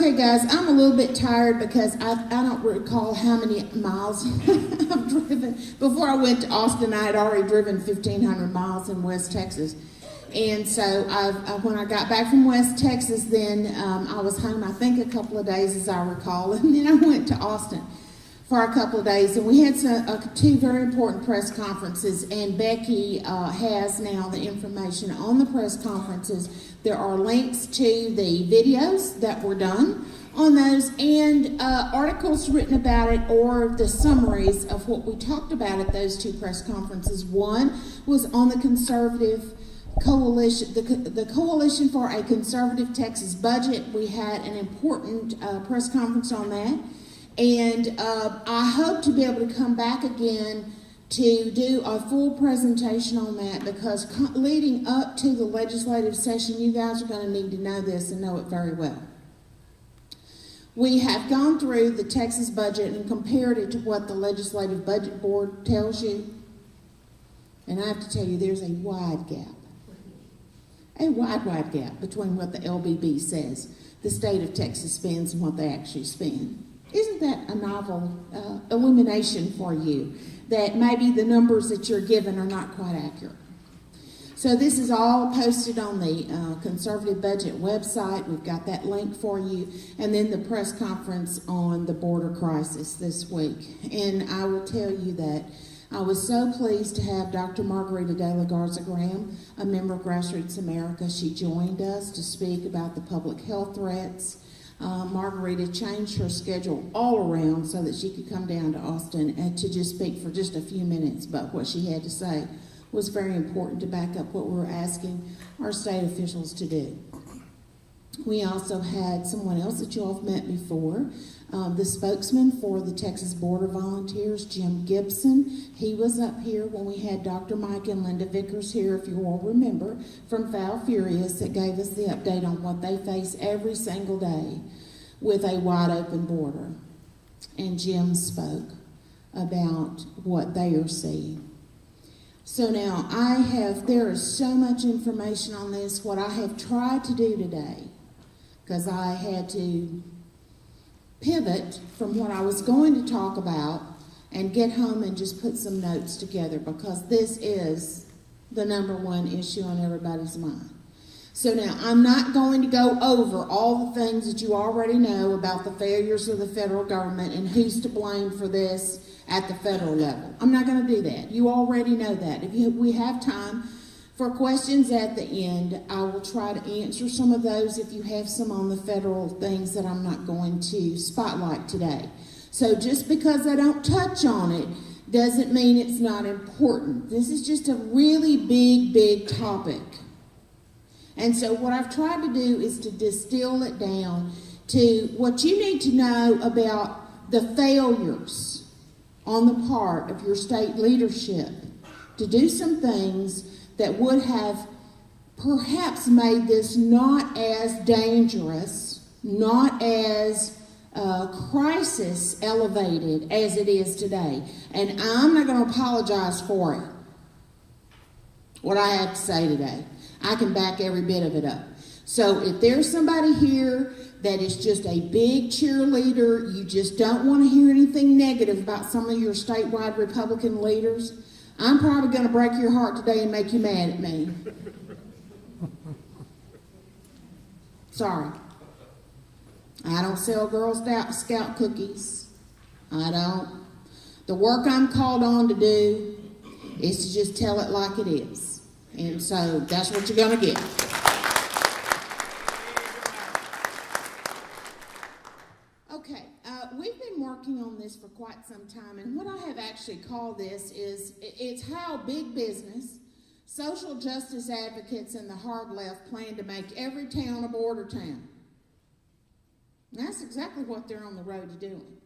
Okay, guys, I'm a little bit tired because I don't recall how many miles I've driven. Before I went to Austin, I had already driven 1,500 miles in West Texas. And so when I got back from West Texas, then I was home, I think, a couple of days, as I recall. And then I went to Austin for a couple of days. And we had two very important press conferences. And Becky has now the information on the press conferences. There are links to the videos that were done on those and articles written about it, or the summaries of what we talked about at those two press conferences. One was on the conservative coalition, the Coalition for a Conservative Texas Budget. We had an important press conference on that. And I hope to be able to come back again to do a full presentation on that, because leading up to the legislative session, you guys are going to need to know this and know it very well. We have gone through the Texas budget and compared it to what the Legislative Budget Board tells you. And I have to tell you, there's a wide gap between what the LBB says the state of Texas spends and what they actually spend. Isn't that a novel illumination for you, that maybe the numbers that you're given are not quite accurate? So this is all posted on the Conservative Budget website. We've got that link for you. And then the press conference on the border crisis this week. And I will tell you that I was so pleased to have Dr. Margarita De La Garza Graham, a member of Grassroots America. She joined us to speak about the public health threats. Margarita changed her schedule all around so that she could come down to Austin and to just speak for just a few minutes. But what she had to say was very important to back up what we were asking our state officials to do. We also had someone else that you all have met before, the spokesman for the Texas Border Volunteers, Jim Gibson. He was up here when we had Dr. Mike and Linda Vickers here, if you all remember, from Foul Furious, that gave us the update on what they face every single day with a wide open border. And Jim spoke about what they are seeing. So now there is so much information on this. What I have tried to do today, because I had to pivot from what I was going to talk about and get home and just put some notes together, because this is the number one issue on everybody's mind. So now, I'm not going to go over all the things that you already know about the failures of the federal government and who's to blame for this at the federal level. I'm not going to do that. You already know that. If we have time for questions at the end, I will try to answer some of those if you have some on the federal things that I'm not going to spotlight today. So just because I don't touch on it doesn't mean it's not important. This is just a really big topic. And so what I've tried to do is to distill it down to what you need to know about the failures on the part of your state leadership to do some things that would have perhaps made this not as dangerous, not as crisis elevated as it is today. And I'm not going to apologize for it, what I have to say today. I can back every bit of it up. So if there's somebody here that is just a big cheerleader, you just don't want to hear anything negative about some of your statewide Republican leaders, I'm probably going to break your heart today and make you mad at me. Sorry. I don't sell Girl Scout cookies. I don't. The work I'm called on to do is to just tell it like it is. And so that's what you're going to get. Okay, we've been working on this for quite some time, and what I have actually called this is, it's how big business, social justice advocates, and the hard left plan to make every town a border town. And that's exactly what they're on the road to doing.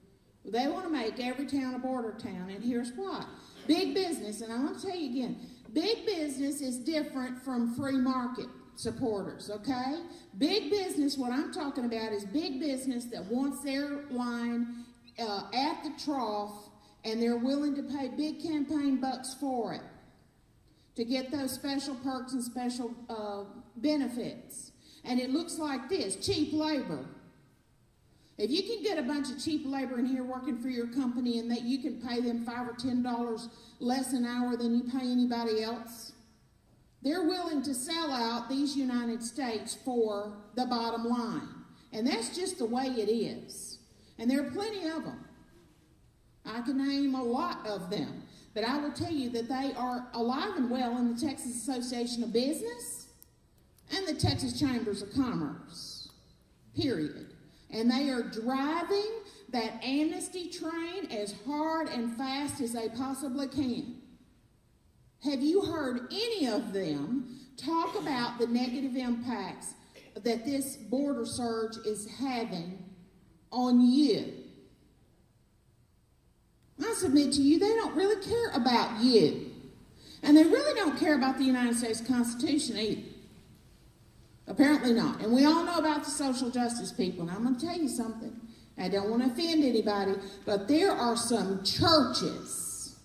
They want to make every town a border town, and here's why. Big business, and I want to tell you again, big business is different from free market supporters, okay? Big business, what I'm talking about is big business that wants their line at the trough, and they're willing to pay big campaign bucks for it to get those special perks and special benefits. And it looks like this: cheap labor, If you can get a bunch of cheap labor in here working for your company and that you can pay them $5 or $10 less an hour than you pay anybody else, they're willing to sell out these United States for the bottom line. And that's just the way it is. And there are plenty of them. I can name a lot of them. But I will tell you that they are alive and well in the Texas Association of Business and the Texas Chambers of Commerce, period. And they are driving that amnesty train as hard and fast as they possibly can. Have you heard any of them talk about the negative impacts that this border surge is having on you? I submit to you, they don't really care about you. And they really don't care about the United States Constitution either. Apparently not. And we all know about the social justice people. And I'm going to tell you something. I don't want to offend anybody, but there are some churches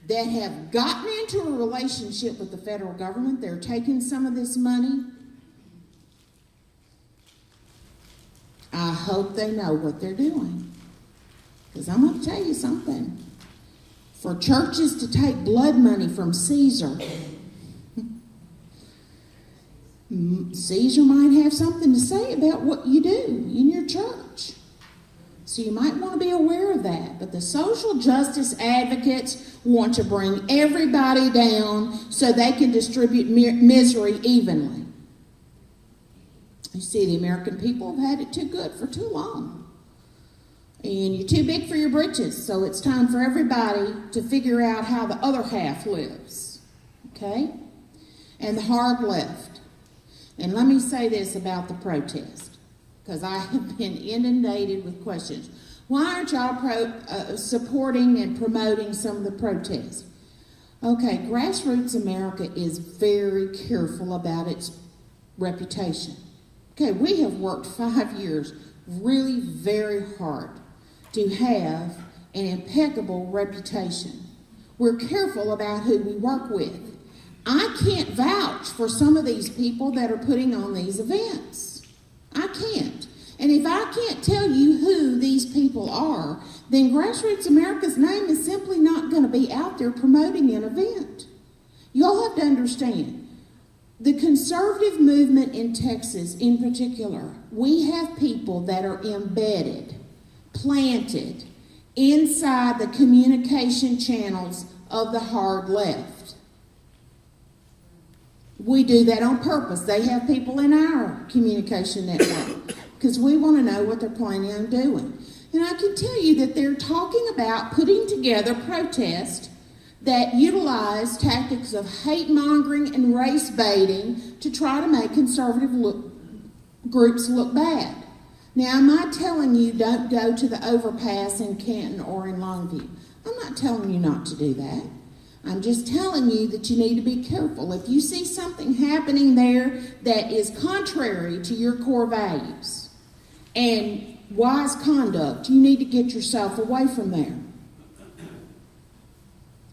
that have gotten into a relationship with the federal government. They're taking some of this money. I hope they know what they're doing. Because I'm going to tell you something. For churches to take blood money from Caesar, Caesar might have something to say about what you do in your church. So you might want to be aware of that. But the social justice advocates want to bring everybody down so they can distribute misery evenly. You see, the American people have had it too good for too long. And you're too big for your britches, so it's time for everybody to figure out how the other half lives. Okay? And the hard left. And let me say this about the protest, because I have been inundated with questions. Why aren't y'all supporting and promoting some of the protests? Okay, Grassroots America is very careful about its reputation. Okay, we have worked 5 years really very hard to have an impeccable reputation. We're careful about who we work with. I can't vouch for some of these people that are putting on these events. I can't. And if I can't tell you who these people are, then Grassroots America's name is simply not going to be out there promoting an event. Y'all have to understand, the conservative movement in Texas in particular, we have people that are embedded, planted inside the communication channels of the hard left. We do that on purpose. They have people in our communication network because we want to know what they're planning on doing. And I can tell you that they're talking about putting together protests that utilize tactics of hate-mongering and race-baiting to try to make conservative groups look bad. Now, am I telling you don't go to the overpass in Canton or in Longview? I'm not telling you not to do that. I'm just telling you that you need to be careful. If you see something happening there that is contrary to your core values and wise conduct, you need to get yourself away from there.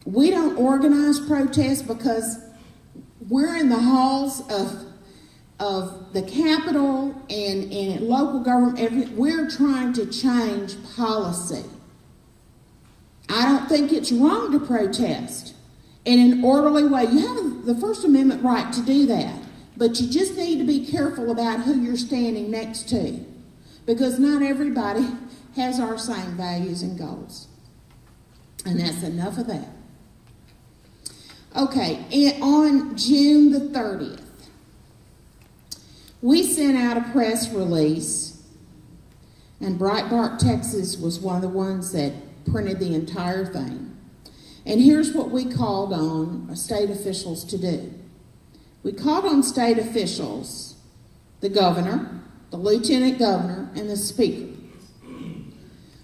We don't organize protests because we're in the halls of the Capitol and local government. We're trying to change policy. I don't think it's wrong to protest in an orderly way. You have the First Amendment right to do that, but you just need to be careful about who you're standing next to, because not everybody has our same values and goals. And that's enough of that. Okay, and on June the 30th, we sent out a press release, and Breitbart, Texas was one of the ones that printed the entire thing. And here's what we called on state officials to do. We called on state officials, the governor, the lieutenant governor, and the speaker,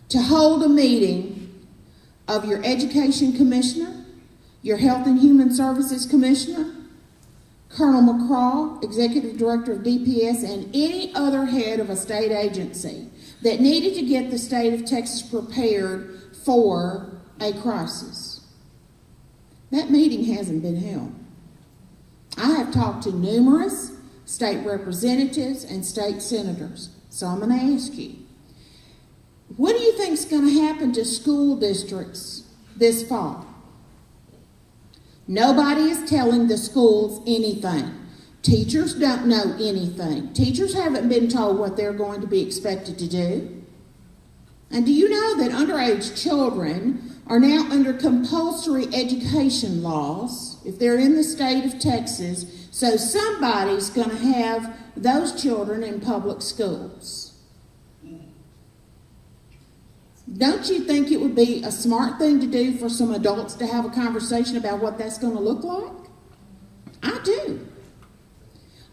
to hold a meeting of your education commissioner, your Health and Human Services Commissioner, Colonel McCraw, Executive Director of DPS, and any other head of a state agency that needed to get the state of Texas prepared for a crisis. That meeting hasn't been held. I have talked to numerous state representatives and state senators So I'm going to ask you, what do you think is going to happen to school districts this fall? Nobody is telling the schools anything. Teachers don't know anything. Teachers haven't been told what they're going to be expected to do. And do you know that underage children are now under compulsory education laws if they're in the state of Texas? So somebody's going to have those children in public schools. Don't you think it would be a smart thing to do for some adults to have a conversation about what that's going to look like? I do.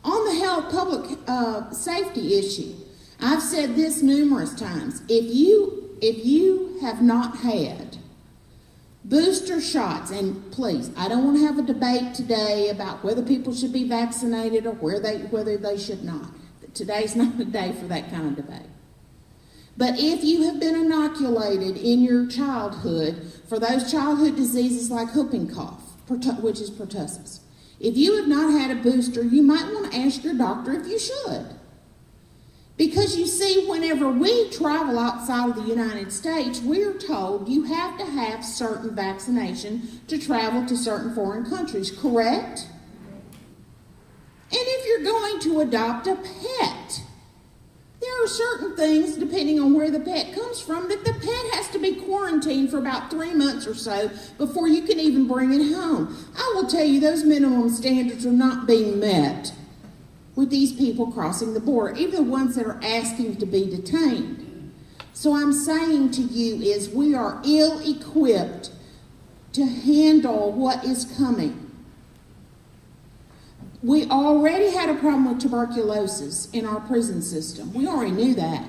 On the health public safety issue, I've said this numerous times. If you have not had booster shots, and please, I don't want to have a debate today about whether people should be vaccinated or whether they should not. Today's not the day for that kind of debate. But if you have been inoculated in your childhood for those childhood diseases like whooping cough, which is pertussis, if you have not had a booster, you might want to ask your doctor if you should. Because you see, whenever we travel outside of the United States, we're told you have to have certain vaccination to travel to certain foreign countries, correct? And if you're going to adopt a pet, there are certain things, depending on where the pet comes from, that the pet has to be quarantined for about 3 months or so before you can even bring it home. I will tell you, those minimum standards are not being met with these people crossing the border, even the ones that are asking to be detained. So I'm saying to you is we are ill-equipped to handle what is coming. We already had a problem with tuberculosis in our prison system. We already knew that.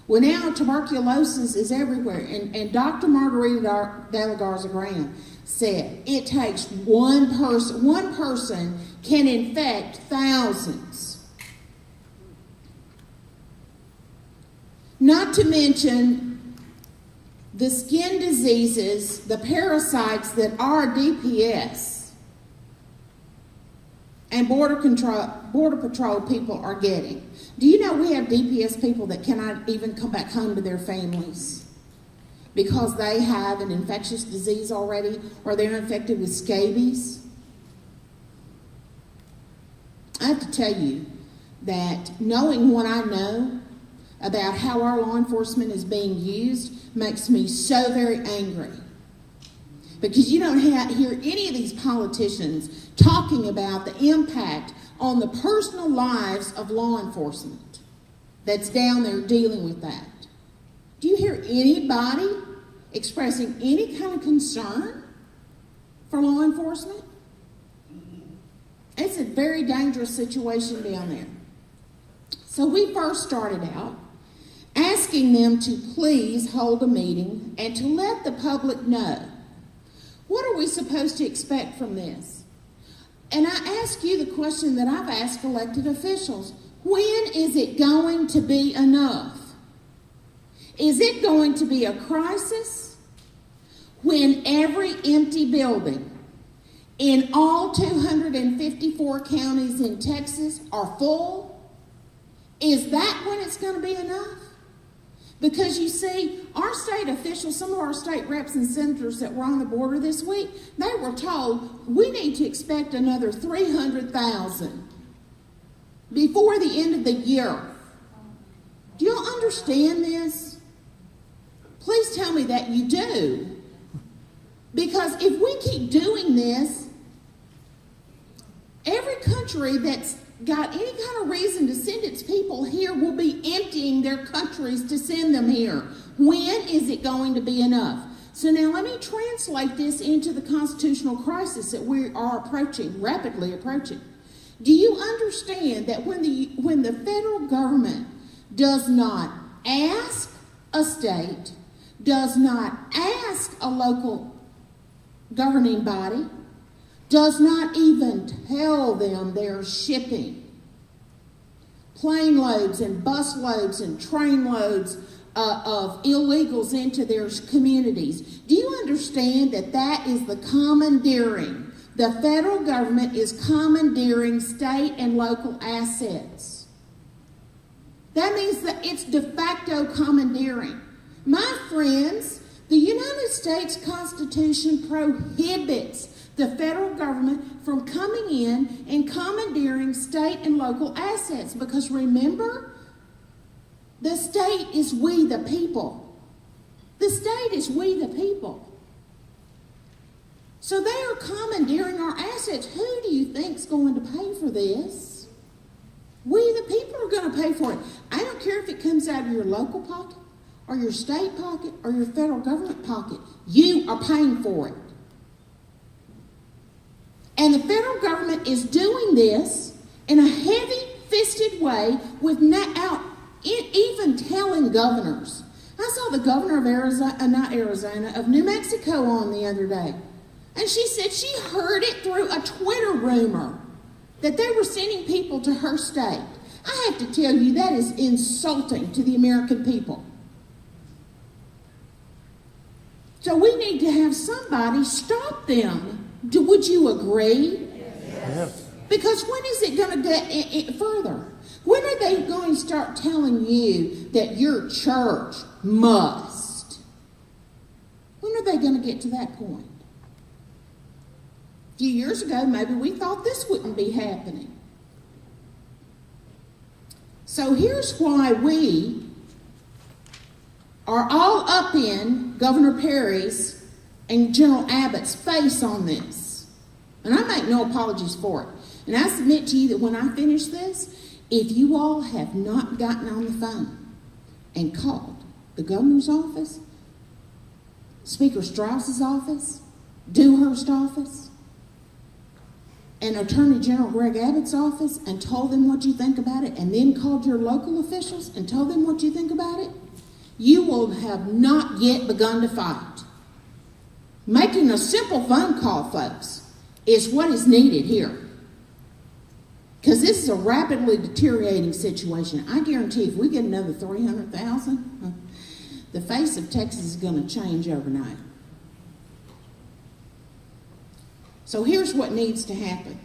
Well, now tuberculosis is everywhere. And Dr. Margarita de la Garza Graham said it takes one person can infect thousands. Not to mention the skin diseases, the parasites that our DPS and Border Patrol people are getting. Do you know we have DPS people that cannot even come back home to their families because they have an infectious disease already, or they're infected with scabies? I have to tell you that knowing what I know about how our law enforcement is being used makes me so very angry. Because you don't hear any of these politicians talking about the impact on the personal lives of law enforcement that's down there dealing with that. Do you hear anybody expressing any kind of concern for law enforcement? It's a very dangerous situation down there. So we first started out asking them to please hold a meeting and to let the public know, what are we supposed to expect from this? And I ask you the question that I've asked elected officials. When is it going to be enough? Is it going to be a crisis when every empty building in all 254 counties in Texas are full? Is that when it's going to be enough? Because you see, our state officials, some of our state reps and senators that were on the border this week, they were told we need to expect another 300,000 before the end of the year. Do you all understand this? Please tell me that you do. Because if we keep doing this, every country that's got any kind of reason to send its people here will be emptying their countries to send them here. When is it going to be enough? So now let me translate this into the constitutional crisis that we are approaching, rapidly approaching. Do you understand that when the federal government does not ask a state, does not ask a local governing body, does not even tell them they're shipping plane loads and bus loads and train loads of illegals into their communities? Do you understand that that is the commandeering? The federal government is commandeering state and local assets. That means that it's de facto commandeering. My friends, the United States Constitution prohibits the federal government from coming in and commandeering state and local assets, because remember, the state is we the people. The state is we the people. So they are commandeering our assets. Who do you think is going to pay for this? We the people are going to pay for it. I don't care if it comes out of your local pocket or your state pocket or your federal government pocket. You are paying for it. And the federal government is doing this in a heavy-fisted way without even telling governors. I saw the governor of of New Mexico on the other day. And she said she heard it through a Twitter rumor that they were sending people to her state. I have to tell you, that is insulting to the American people. So we need to have somebody stop them. Would you agree? Yes. Because when is it going to get further? When are they going to start telling you that your church must? When are they going to get to that point? A few years ago, maybe we thought this wouldn't be happening. So here's why we are all up in Governor Perry's and General Abbott's face on this. And I make no apologies for it. And I submit to you that when I finish this, if you all have not gotten on the phone and called the governor's office, Speaker Strauss's office, Dewhurst's office, and Attorney General Greg Abbott's office and told them what you think about it, and then called your local officials and told them what you think about it, you will have not yet begun to fight. Making a simple phone call, folks, is what is needed here. Because this is a rapidly deteriorating situation. I guarantee if we get another 300,000, the face of Texas is going to change overnight. So here's what needs to happen.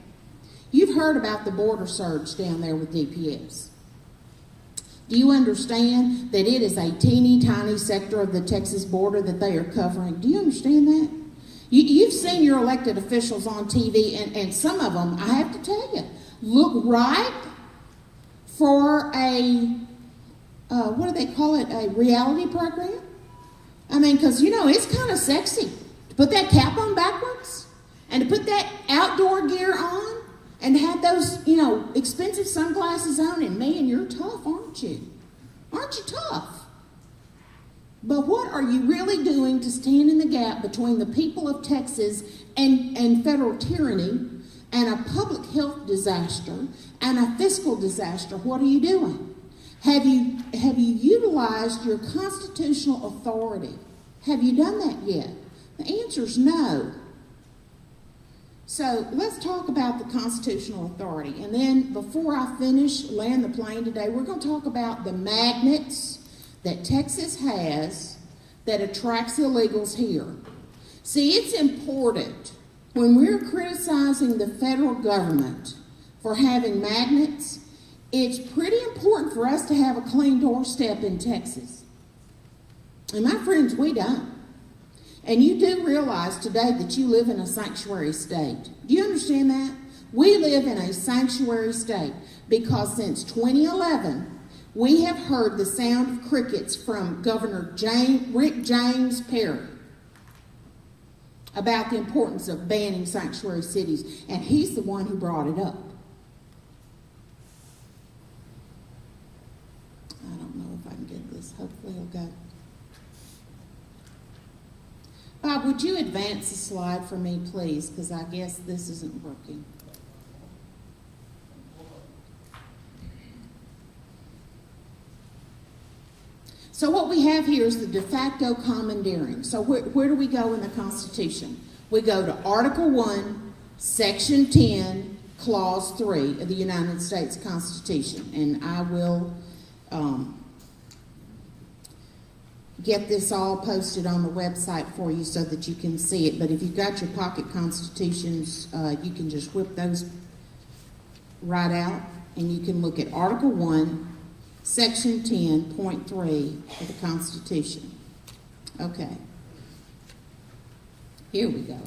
You've heard about the border surge down there with DPS. Do you understand that it is a teeny tiny sector of the Texas border that they are covering? Do you understand that? You've seen your elected officials on TV, and some of them, I have to tell you, look right for a, what do they call it, a reality program? I mean, because, it's kind of sexy to put that cap on backwards and to put that outdoor gear on and have those, expensive sunglasses on, and man, you're tough, aren't you? Aren't you tough? But what are you really doing to stand in the gap between the people of Texas and federal tyranny and a public health disaster and a fiscal disaster? What are you doing? Have you utilized your constitutional authority? Have you done that yet? The answer is no. So let's talk about the constitutional authority. And then before I finish, land the plane today, we're going to talk about the magnets that Texas has that attracts illegals here. See, it's important when we're criticizing the federal government for having magnets, it's pretty important for us to have a clean doorstep in Texas. And my friends, we don't. And you do realize today that you live in a sanctuary state. Do you understand that? We live in a sanctuary state because since 2011, we have heard the sound of crickets from Governor Rick James Perry about the importance of banning sanctuary cities, and he's the one who brought it up. I don't know if I can get this. Hopefully it'll go. Bob, would you advance the slide for me, please? Because I guess this isn't working. So what we have here is the de facto commandeering. So where do we go in the Constitution? We go to Article 1, Section 10, Clause 3 of the United States Constitution. And I will get this all posted on the website for you so that you can see it. But if you've got your pocket constitutions, you can just whip those right out, and you can look at Article 1, Section 10.3 of the Constitution. Okay. Here we go.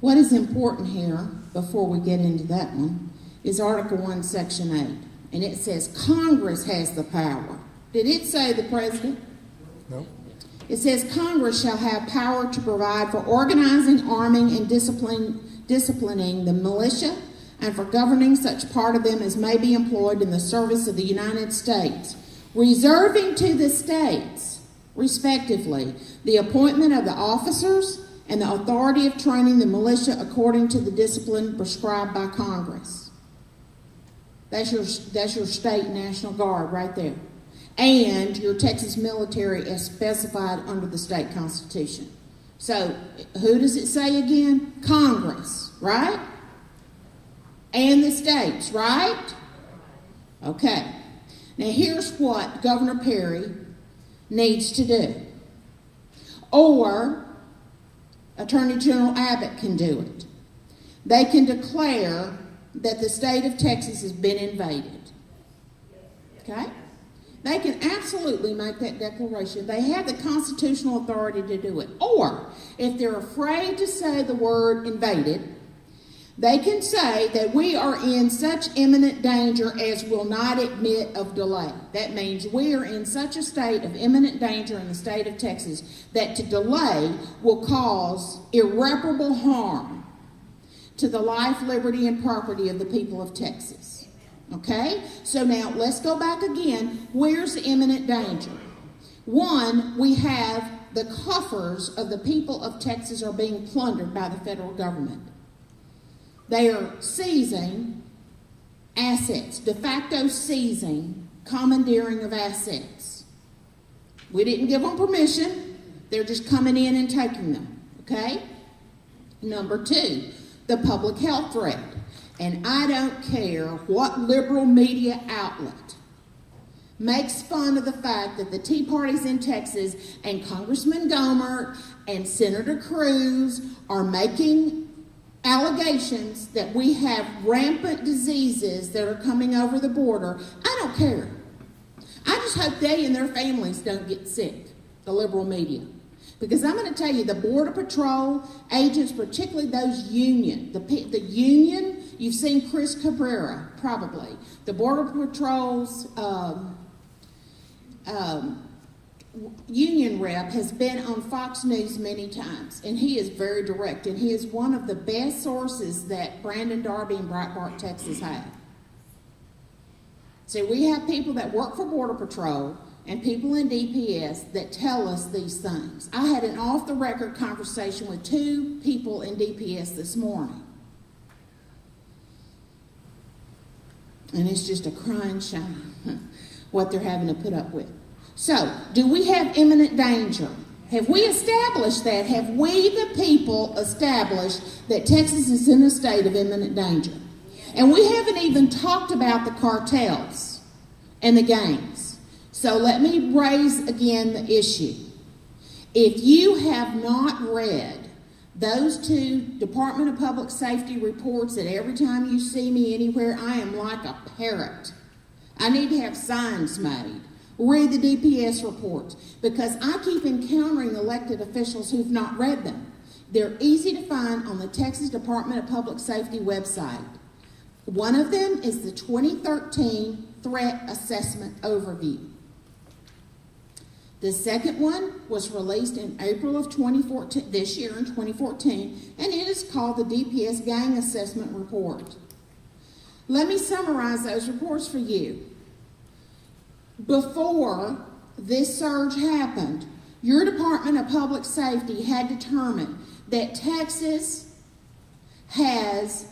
What is important here, before we get into that one, is Article 1, Section 8. And it says Congress has the power. Did it say the President? No. It says Congress shall have power to provide for organizing, arming, and disciplining the militia, and for governing such part of them as may be employed in the service of the United States, reserving to the states, respectively, the appointment of the officers and the authority of training the militia according to the discipline prescribed by Congress. That's your state National Guard right there. And your Texas military as specified under the state constitution. So, who does it say again? Congress, right? And the states, right? Okay. Now here's what Governor Perry needs to do. Or Attorney General Abbott can do it. They can declare that the state of Texas has been invaded. Okay? They can absolutely make that declaration. They have the constitutional authority to do it. Or, if they're afraid to say the word invaded, they can say that we are in such imminent danger as will not admit of delay. That means we are in such a state of imminent danger in the state of Texas that to delay will cause irreparable harm to the life, liberty, and property of the people of Texas. Okay? So now let's go back again. Where's the imminent danger? One, we have the coffers of the people of Texas are being plundered by the federal government. They are seizing assets, de facto seizing, commandeering of assets. We didn't give them permission. They're just coming in and taking them. Okay? Number two, the public health threat. And I don't care what liberal media outlet makes fun of the fact that the Tea Parties in Texas and Congressman Gohmert and Senator Cruz are making allegations that we have rampant diseases that are coming over the border. I don't care. I just hope they and their families don't get sick, the liberal media. Because I'm going to tell you, the Border Patrol agents, particularly those union, the union, you've seen Chris Cabrera, probably. The Border Patrol's union rep has been on Fox News many times, and he is very direct, and he is one of the best sources that Brandon Darby and Breitbart, Texas have. So we have people that work for Border Patrol and people in DPS that tell us these things. I had an off-the-record conversation with two people in DPS this morning. And it's just a crying shame what they're having to put up with. So, do we have imminent danger? Have we established that? Have we, the people, established that Texas is in a state of imminent danger? And we haven't even talked about the cartels and the gangs. So let me raise again the issue. If you have not read those two Department of Public Safety reports that every time you see me anywhere, I am like a parrot. I need to have signs made. Read the DPS reports, because I keep encountering elected officials who've not read them. They're easy to find on the Texas Department of Public Safety website. One of them is the 2013 Threat Assessment Overview. The second one was released in April of 2014, this year in 2014, and it is called the DPS Gang Assessment Report. Let me summarize those reports for you. Before this surge happened, your Department of Public Safety had determined that Texas has,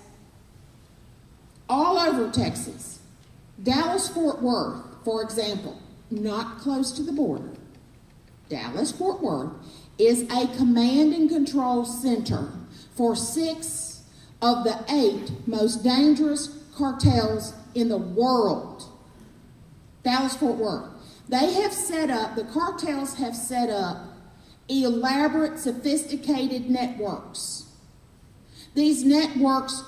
all over Texas, Dallas-Fort Worth, for example, not close to the border, Dallas-Fort Worth is a command and control center for 6 of the 8 most dangerous cartels in the world. Dallas-Fort Worth. They have set up, the cartels have set up elaborate, sophisticated networks These networks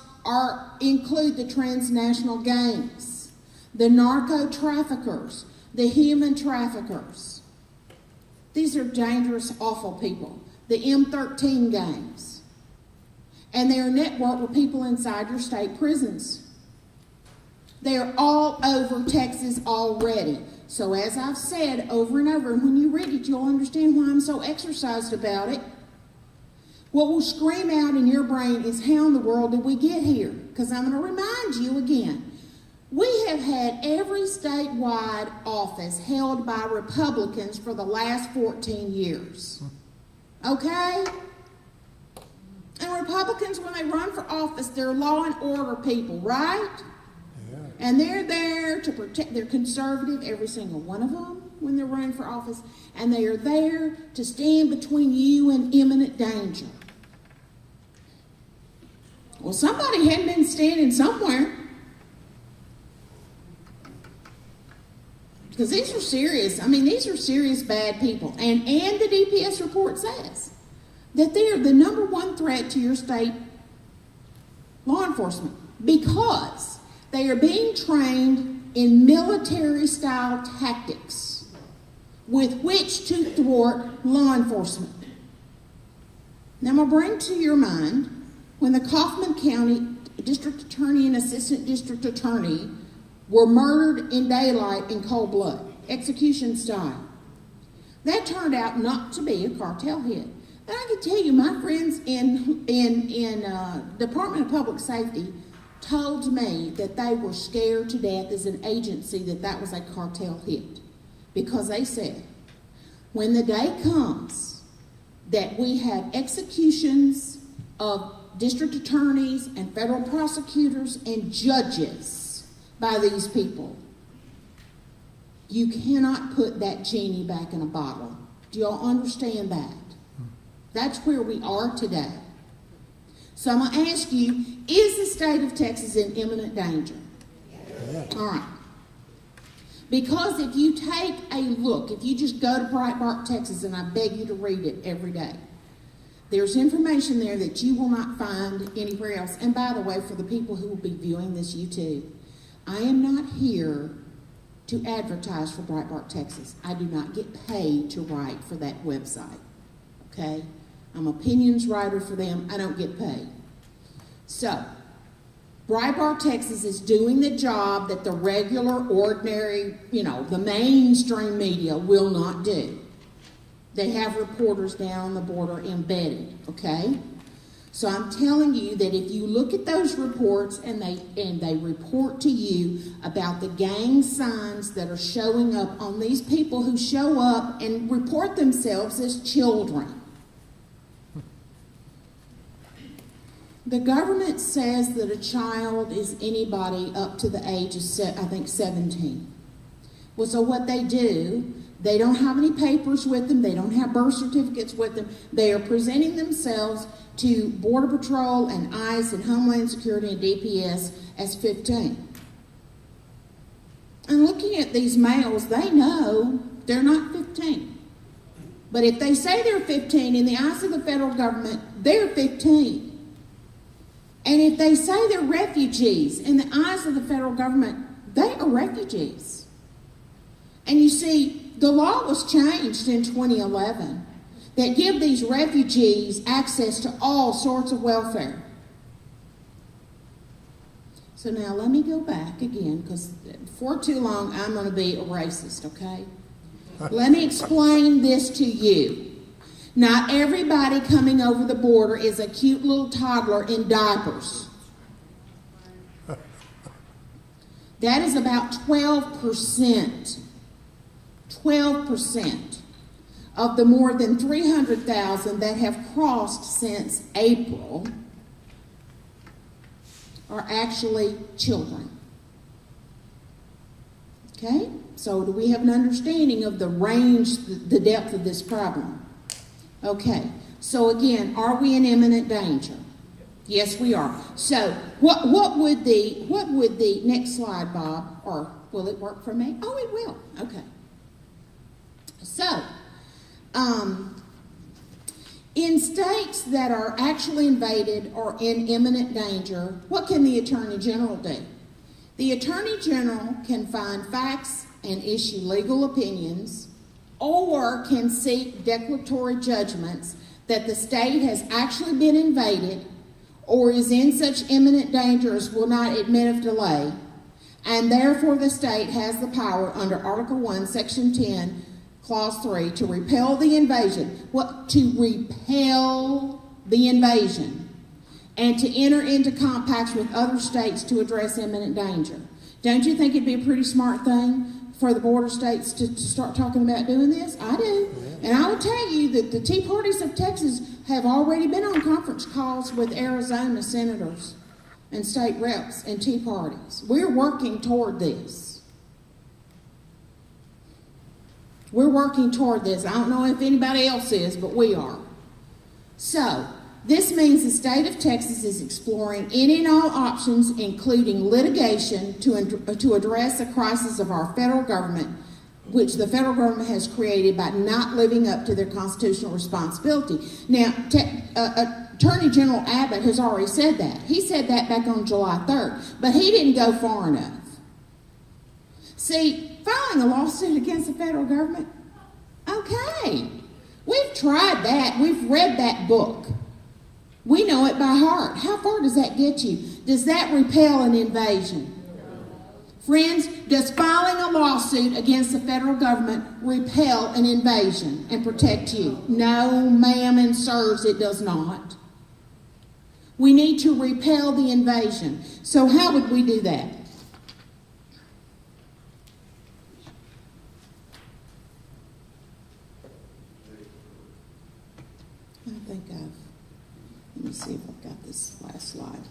include the transnational gangs, the narco-traffickers, the human traffickers. These are dangerous, awful people. The M13 gangs. And they are networked with people inside your state prisons. They are all over Texas already. So as I've said over and over, and when you read it, you'll understand why I'm so exercised about it. What will scream out in your brain is, how in the world did we get here? Because I'm going to remind you again. We have had every statewide office held by Republicans for the last 14 years. Okay? And Republicans, when they run for office, they're law and order people, right? Yeah. And they're there to protect, they're conservative, every single one of them, when they're running for office. And they are there to stand between you and imminent danger. Well, somebody had been standing somewhere. Because these are serious. I mean, these are serious bad people. And the DPS report says that they are the number one threat to your state law enforcement because they are being trained in military-style tactics with which to thwart law enforcement. Now, I'm going to bring to your mind when the Kaufman County District Attorney and Assistant District Attorney were murdered in daylight in cold blood, execution style. That turned out not to be a cartel hit. And I can tell you, my friends in Department of Public Safety told me that they were scared to death as an agency that was a cartel hit. Because they said, when the day comes that we have executions of district attorneys and federal prosecutors and judges by these people, you cannot put that genie back in a bottle. Do y'all understand that? That's where we are today. So I'm going to ask you, is the state of Texas in imminent danger? Yeah. All right. Because if you take a look, if you just go to Breitbart, Texas, and I beg you to read it every day, there's information there that you will not find anywhere else. And by the way, for the people who will be viewing this YouTube, I am not here to advertise for Breitbart, Texas. I do not get paid to write for that website, okay? I'm opinions writer for them. I don't get paid. So, Breitbart, Texas is doing the job that the regular, ordinary, the mainstream media will not do. They have reporters down on the border embedded, okay? So I'm telling you that if you look at those reports and they report to you about the gang signs that are showing up on these people who show up and report themselves as children. The government says that a child is anybody up to the age of, 17. Well, so what they do, they don't have any papers with them. They don't have birth certificates with them. They are presenting themselves to Border Patrol and ICE and Homeland Security and DPS as 15. And looking at these males, they know they're not 15. But if they say they're 15, in the eyes of the federal government, they're 15. And if they say they're refugees, in the eyes of the federal government, they are refugees. And you see, the law was changed in 2011 that give these refugees access to all sorts of welfare. So now let me go back again, because for too long I'm going to be a racist, okay? Let me explain this to you. Not everybody coming over the border is a cute little toddler in diapers. That is about 12%. 12% of the more than 300,000 that have crossed since April are actually children. Okay? So do we have an understanding of the range, the depth of this problem? Okay. So again, are we in imminent danger? Yes, we are. So what would the next slide, Bob, or will it work for me? Oh, it will. Okay. So, In states that are actually invaded or in imminent danger, what can the Attorney General do? The Attorney General can find facts and issue legal opinions, or can seek declaratory judgments that the state has actually been invaded or is in such imminent danger as will not admit of delay, and therefore the state has the power under Article 1, Section 10, Clause 3, to repel the invasion. What? To repel the invasion and to enter into compacts with other states to address imminent danger. Don't you think it'd be a pretty smart thing for the border states to start talking about doing this? I do. And I will tell you that the Tea Parties of Texas have already been on conference calls with Arizona senators and state reps and Tea Parties. We're working toward this. We're working toward this. I don't know if anybody else is, but we are. So, this means the state of Texas is exploring any and all options, including litigation, to address the crisis of our federal government, which the federal government has created by not living up to their constitutional responsibility. Now, Attorney General Abbott has already said that. He said that back on July 3rd, but he didn't go far enough. See, filing a lawsuit against the federal government, okay. We've tried that. We've read that book. We know it by heart. How far does that get you? Does that repel an invasion? Friends, does filing a lawsuit against the federal government repel an invasion and protect you? No, ma'am and sirs, it does not. We need to repel the invasion. So how would we do that? Let me see if I've got this last slide.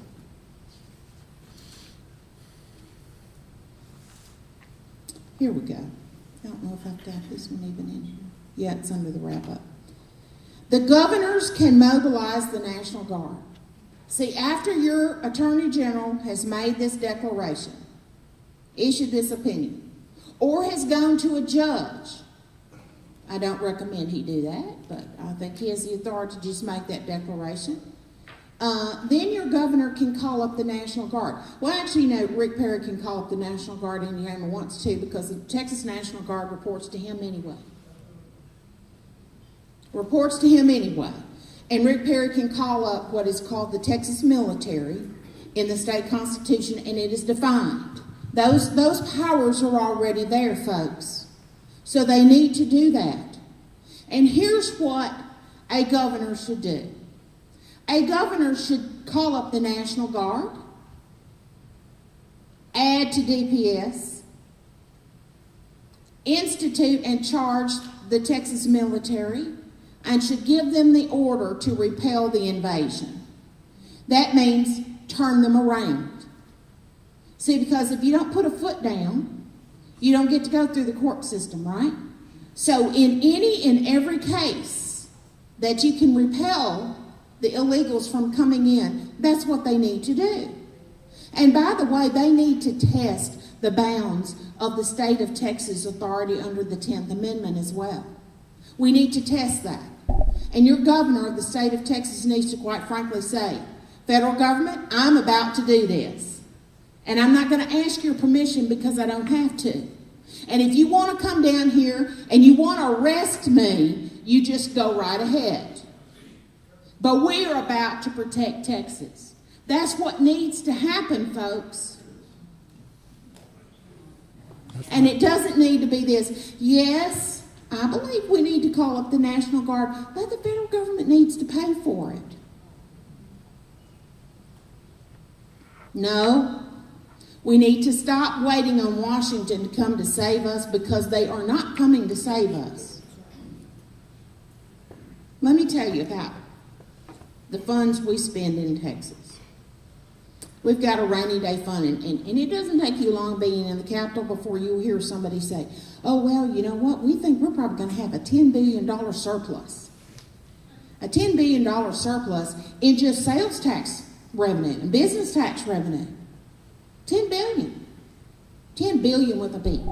Here we go. I don't know if I've got this one even in here. Yeah, it's under the wrap-up. The governors can mobilize the National Guard. See, after your Attorney General has made this declaration, issued this opinion, or has gone to a judge, I don't recommend he do that, but I think he has the authority to just make that declaration. Then your governor can call up the National Guard. Well, actually, no, Rick Perry can call up the National Guard anytime he wants to, because the Texas National Guard reports to him anyway. And Rick Perry can call up what is called the Texas military in the state constitution, and it is defined. Those powers are already there, folks. So they need to do that. And here's what a governor should do. A governor should call up the National Guard, add to DPS, institute and charge the Texas military, and should give them the order to repel the invasion. That means turn them around. See, because if you don't put a foot down, you don't get to go through the court system, right? So in any and every case that you can repel the illegals from coming in, that's what they need to do. And by the way, they need to test the bounds of the state of Texas authority under the 10th Amendment as well. We need to test that. And your governor of the state of Texas needs to, quite frankly, say, federal government, I'm about to do this. And I'm not going to ask your permission because I don't have to. And if you want to come down here and you want to arrest me, you just go right ahead. But we are about to protect Texas. That's what needs to happen, folks. And it doesn't need to be this. Yes, I believe we need to call up the National Guard, but the federal government needs to pay for it. No. We need to stop waiting on Washington to come to save us, because they are not coming to save us. Let me tell you about the funds we spend in Texas. We've got a rainy day fund, and it doesn't take you long being in the Capitol before you hear somebody say, oh, well, you know what, we think we're probably going to have a $10 billion surplus. A $10 billion surplus in just sales tax revenue and business tax revenue. 10 billion. 10 billion with a B.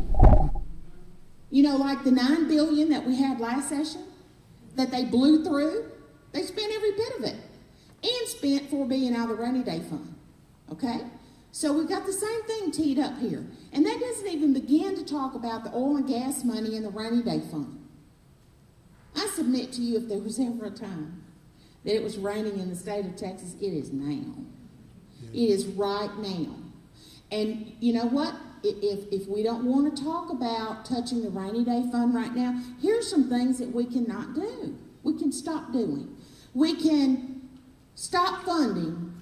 You know, like the 9 billion that we had last session that they blew through They spent every bit of it and spent $4 billion out of the rainy day fund. Okay? So we've got the same thing teed up here. And that doesn't even begin to talk about the oil and gas money in the rainy day fund. I submit to you, if there was ever a time that it was raining in the state of Texas, it is now. It is right now. And you know what? If we don't want to talk about touching the rainy day fund right now, here's some things that we cannot do. We can stop doing. We can stop funding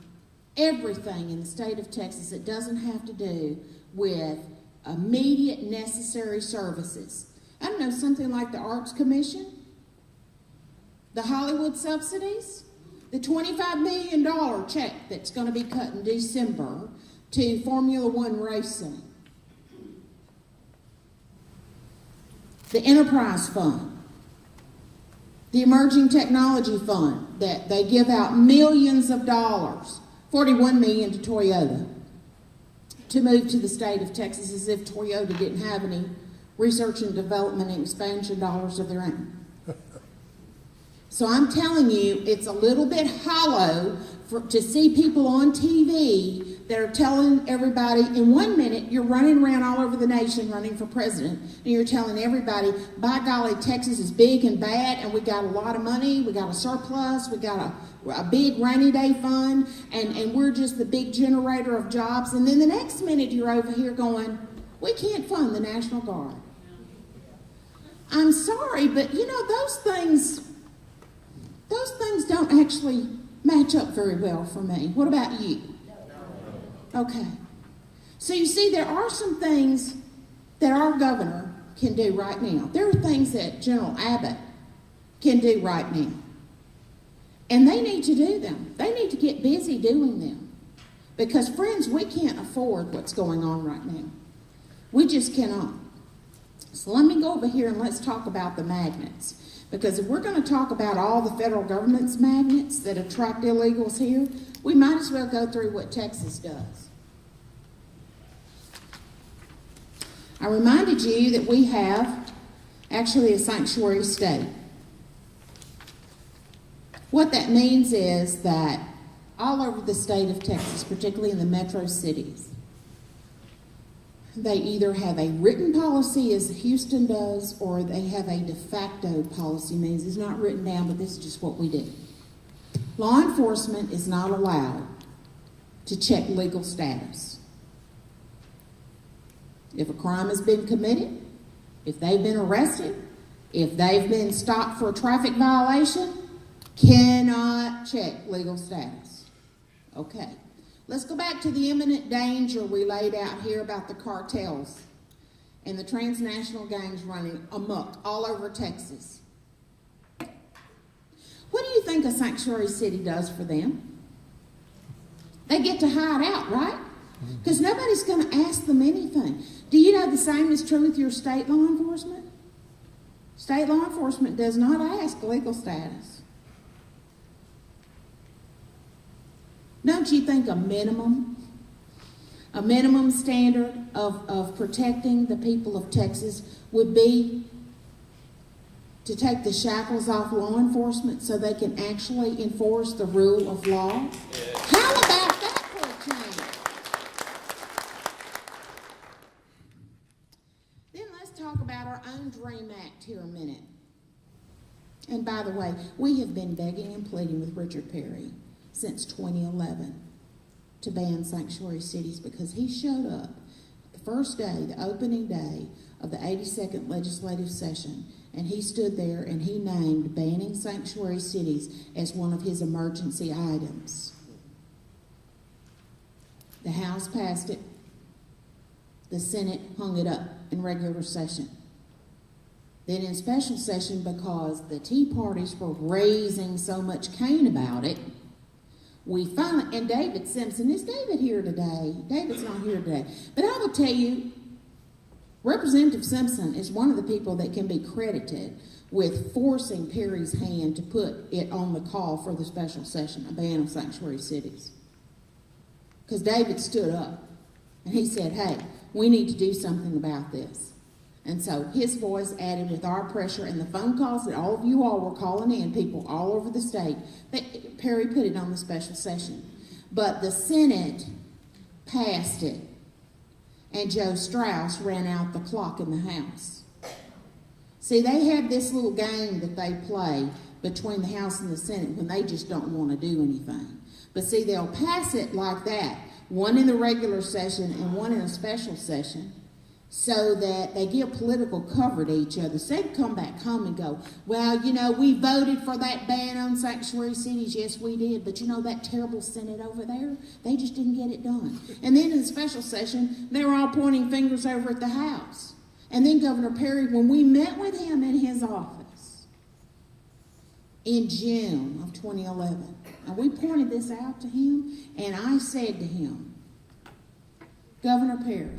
everything in the state of Texas that doesn't have to do with immediate necessary services. I don't know, something like the Arts Commission, the Hollywood subsidies, the $25 million check that's going to be cut in December to Formula One racing, the Enterprise Fund, the Emerging Technology Fund that they give out millions of dollars, $41 million to Toyota, to move to the state of Texas as if Toyota didn't have any research and development and expansion dollars of their own. So I'm telling you, it's a little bit hollow to see people on TV that are telling everybody, in 1 minute, you're running around all over the nation running for president, and you're telling everybody, by golly, Texas is big and bad, and we got a lot of money, we got a surplus, we got a big rainy day fund, and we're just the big generator of jobs. And then the next minute, you're over here going, we can't fund the National Guard. I'm sorry, but you know, those things don't actually match up very well for me. What about you? Okay. So you see, there are some things that our governor can do right now. There are things that General Abbott can do right now. And they need to do them. They need to get busy doing them. Because, friends, we can't afford what's going on right now. We just cannot. So let me go over here and let's talk about the magnets. Because if we're going to talk about all the federal government's magnets that attract illegals here, we might as well go through what Texas does. I reminded you that we have actually a sanctuary state. What that means is that all over the state of Texas, particularly in the metro cities, they either have a written policy as Houston does, or they have a de facto policy, means it's not written down, but this is just what we do. Law enforcement is not allowed to check legal status. If a crime has been committed, if they've been arrested, if they've been stopped for a traffic violation, cannot check legal status. Okay. Let's go back to the imminent danger we laid out here about the cartels and the transnational gangs running amok all over Texas. What do you think a sanctuary city does for them? They get to hide out, right? Because nobody's going to ask them anything. Do you know the same is true with your state law enforcement? State law enforcement does not ask legal status. Don't you think a minimum standard of protecting the people of Texas would be to take the shackles off law enforcement so they can actually enforce the rule of law? Yeah. How about that for a change? Then let's talk about our own DREAM Act here a minute. And by the way, we have been begging and pleading with Richard Perry since 2011 to ban sanctuary cities, because he showed up the first day, the opening day of the 82nd legislative session, and he stood there and he named banning sanctuary cities as one of his emergency items. The House passed it. The Senate hung it up in regular session. Then in special session, because the Tea Parties were raising so much cane about it, we finally, and David Simpson, is David here today? David's not here today. But I will tell you, Representative Simpson is one of the people that can be credited with forcing Perry's hand to put it on the call for the special session, a ban of sanctuary cities. Because David stood up and he said, hey, we need to do something about this. And so his voice added with our pressure and the phone calls that all of you all were calling in, people all over the state, Perry put it on the special session. But the Senate passed it, and Joe Strauss ran out the clock in the House. See, they have this little game that they play between the House and the Senate when they just don't want to do anything. But see, they'll pass it like that, one in the regular session and one in a special session, so that they give political cover to each other. So they can come back home and go, well, you know, we voted for that ban on sanctuary cities. Yes, we did. But you know, that terrible Senate over there, they just didn't get it done. And then in the special session, they were all pointing fingers over at the House. And then Governor Perry, when we met with him in his office in June of 2011, and we pointed this out to him, and I said to him, Governor Perry,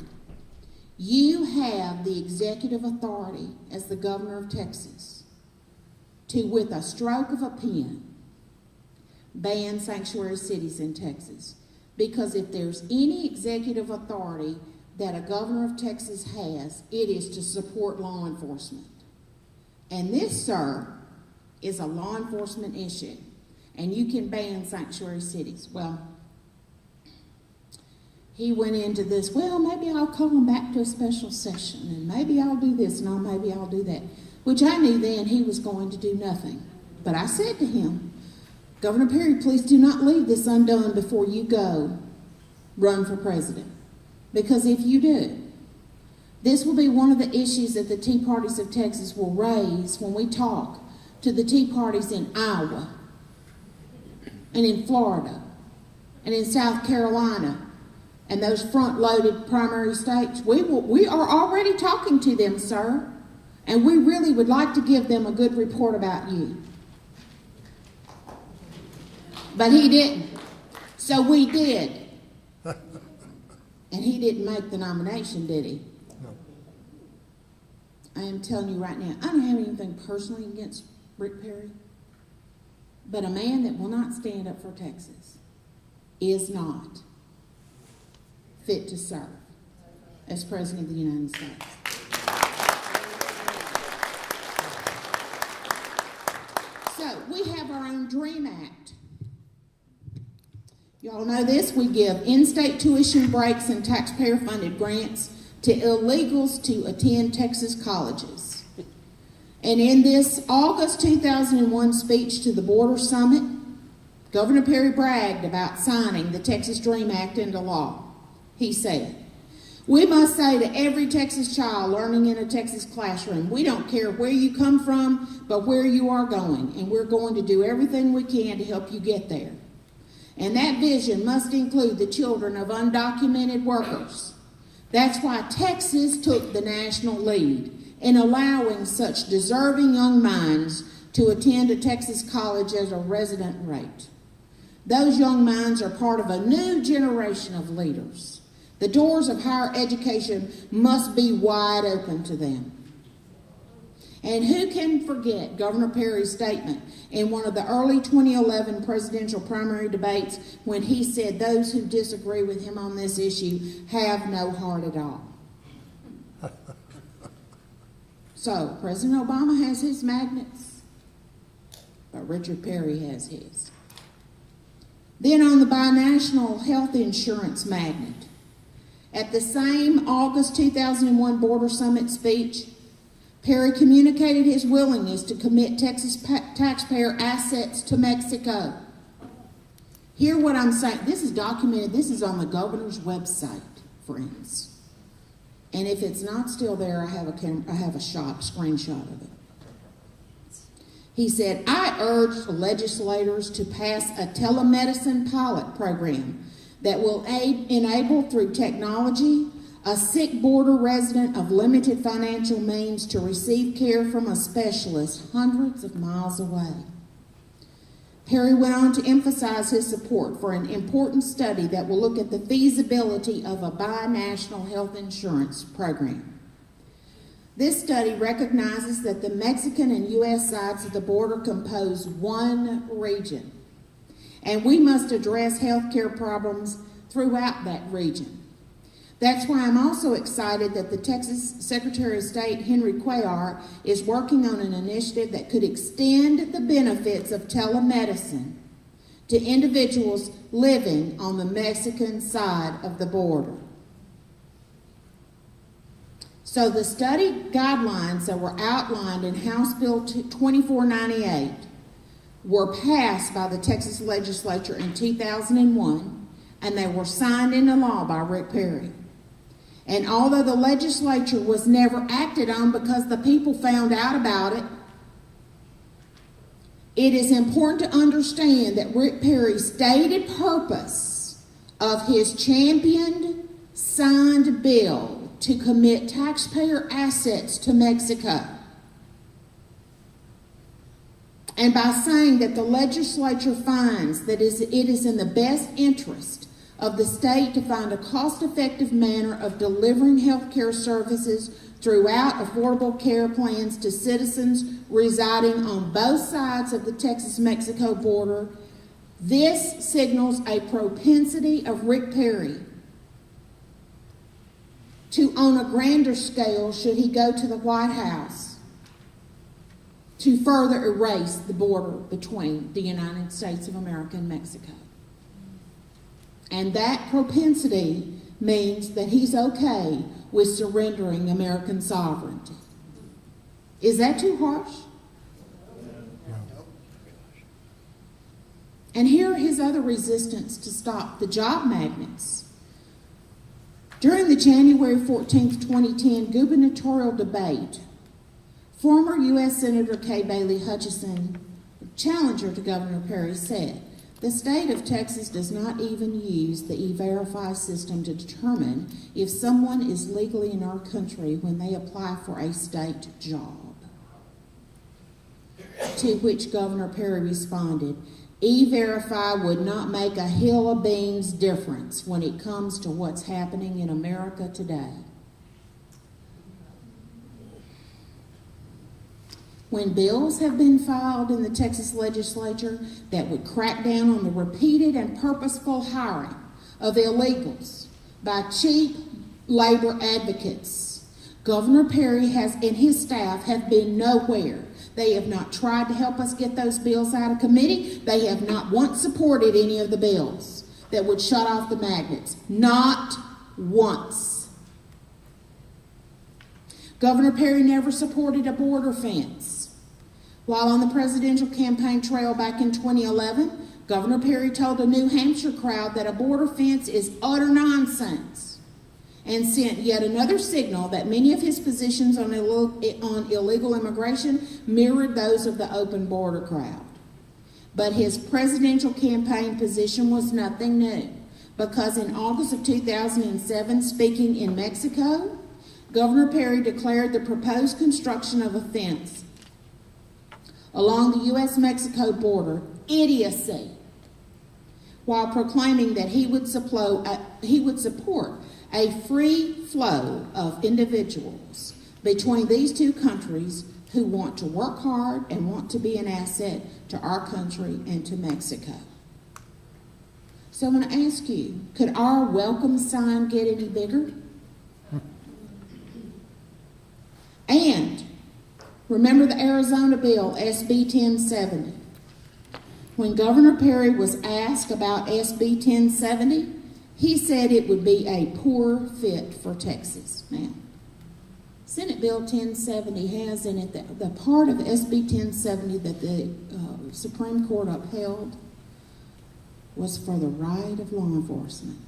you have the executive authority as the governor of Texas to, with a stroke of a pen, ban sanctuary cities in Texas. Because if there's any executive authority that a governor of Texas has, it is to support law enforcement. And this, sir, is a law enforcement issue. And you can ban sanctuary cities. Well, he went into this, well, maybe I'll call him back to a special session, and maybe I'll do this, and maybe I'll do that, which I knew then he was going to do nothing. But I said to him, Governor Perry, please do not leave this undone before you go run for president. Because if you do, this will be one of the issues that the Tea Parties of Texas will raise when we talk to the Tea Parties in Iowa and in Florida and in South Carolina and those front-loaded primary states. We are already talking to them, sir, and we really would like to give them a good report about you. But he didn't. So we did. And he didn't make the nomination, did he? No. I am telling you right now, I don't have anything personally against Rick Perry, but a man that will not stand up for Texas is not fit to serve as President of the United States. So we have our own DREAM Act. You all know this. We give in-state tuition breaks and taxpayer-funded grants to illegals to attend Texas colleges. And in this August 2001 speech to the Border Summit, Governor Perry bragged about signing the Texas DREAM Act into law. He said, we must say to every Texas child learning in a Texas classroom, we don't care where you come from, but where you are going, and we're going to do everything we can to help you get there. And that vision must include the children of undocumented workers. That's why Texas took the national lead in allowing such deserving young minds to attend a Texas college as a resident rate. Those young minds are part of a new generation of leaders. The doors of higher education must be wide open to them. And who can forget Governor Perry's statement in one of the early 2011 presidential primary debates when he said those who disagree with him on this issue have no heart at all. So, President Obama has his magnets, but Richard Perry has his. Then on the binational health insurance magnet, at the same August 2001 Border Summit speech, Perry communicated his willingness to commit Texas taxpayer assets to Mexico. Hear what I'm saying. This is documented. This is on the governor's website, friends. And if it's not still there, I have a screenshot of it. He said, I urge legislators to pass a telemedicine pilot program that will enable through technology a sick border resident of limited financial means to receive care from a specialist hundreds of miles away. Perry went on to emphasize his support for an important study that will look at the feasibility of a binational health insurance program. This study recognizes that the Mexican and U.S. sides of the border compose one region, and we must address health care problems throughout that region. That's why I'm also excited that the Texas Secretary of State, Henry Cuellar, is working on an initiative that could extend the benefits of telemedicine to individuals living on the Mexican side of the border. So the study guidelines that were outlined in House Bill 2498 were passed by the Texas legislature in 2001, and they were signed into law by Rick Perry. And although the legislature was never acted on because the people found out about it, it is important to understand that Rick Perry's stated purpose of his championed, signed bill to commit taxpayer assets to Mexico. And by saying that the legislature finds that it is in the best interest of the state to find a cost-effective manner of delivering health care services throughout affordable care plans to citizens residing on both sides of the Texas-Mexico border, this signals a propensity of Rick Perry to, on a grander scale, should he go to the White House, to further erase the border between the United States of America and Mexico. And that propensity means that he's okay with surrendering American sovereignty. Is that too harsh? And here are his other resistance to stop the job magnets. During the January 14, 2010 gubernatorial debate, former U.S. Senator Kay Bailey Hutchison, challenger to Governor Perry, said, "The state of Texas does not even use the E-Verify system to determine if someone is legally in our country when they apply for a state job." To which Governor Perry responded, "E-Verify would not make a hill of beans difference when it comes to what's happening in America today." When bills have been filed in the Texas legislature that would crack down on the repeated and purposeful hiring of illegals by cheap labor advocates, Governor Perry and his staff have been nowhere. They have not tried to help us get those bills out of committee. They have not once supported any of the bills that would shut off the magnets. Not once. Governor Perry never supported a border fence. While on the presidential campaign trail back in 2011, Governor Perry told a New Hampshire crowd that a border fence is utter nonsense, and sent yet another signal that many of his positions on illegal immigration mirrored those of the open border crowd. But his presidential campaign position was nothing new, because in August of 2007, speaking in Mexico, Governor Perry declared the proposed construction of a fence along the U.S.-Mexico border idiocy, while proclaiming that he would support a free flow of individuals between these two countries who want to work hard and want to be an asset to our country and to Mexico. So I'm going to ask you, could our welcome sign get any bigger? And remember the Arizona bill, SB 1070. When Governor Perry was asked about SB 1070, he said it would be a poor fit for Texas. Now, Senate Bill 1070 has in it the part of SB 1070 that the Supreme Court upheld was for the right of law enforcement,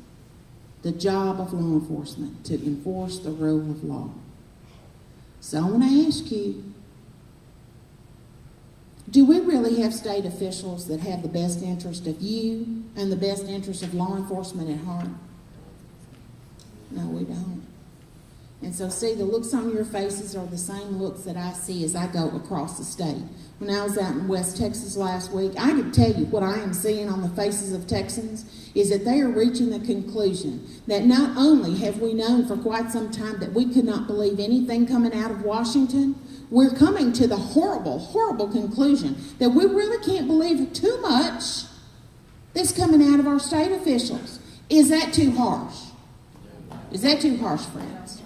the job of law enforcement, to enforce the rule of law. So I want to ask you, do we really have state officials that have the best interest of you and the best interest of law enforcement at heart? No, we don't. And so, see, the looks on your faces are the same looks that I see as I go across the state. When I was out in West Texas last week, I could tell you what I am seeing on the faces of Texans is that they are reaching the conclusion that not only have we known for quite some time that we could not believe anything coming out of Washington, we're coming to the horrible, horrible conclusion that we really can't believe too much that's coming out of our state officials. Is that too harsh? Is that too harsh, friends?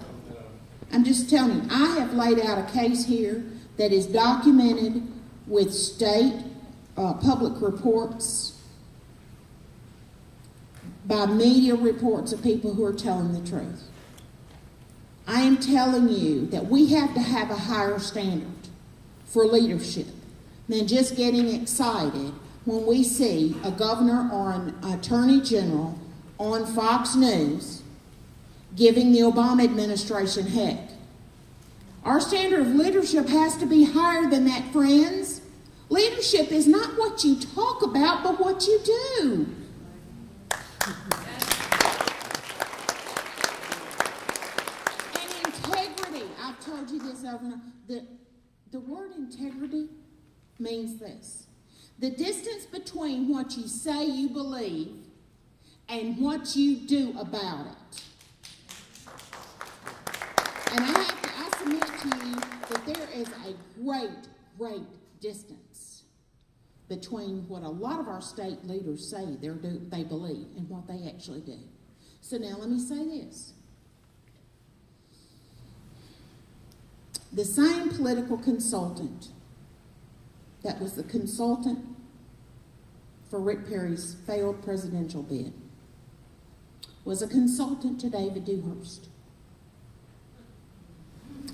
I'm just telling you, I have laid out a case here that is documented with state public reports, by media reports of people who are telling the truth. I am telling you that we have to have a higher standard for leadership than just getting excited when we see a governor or an attorney general on Fox News giving the Obama administration heck. Our standard of leadership has to be higher than that, friends. Leadership is not what you talk about, but what you do. And integrity, I've told you this over and over. The word integrity means this: the distance between what you say you believe and what you do about it. And I submit to you that there is a great distance between what a lot of our state leaders say they believe and what they actually do. So now let me say this. The same political consultant that was the consultant for Rick Perry's failed presidential bid was a consultant to David Dewhurst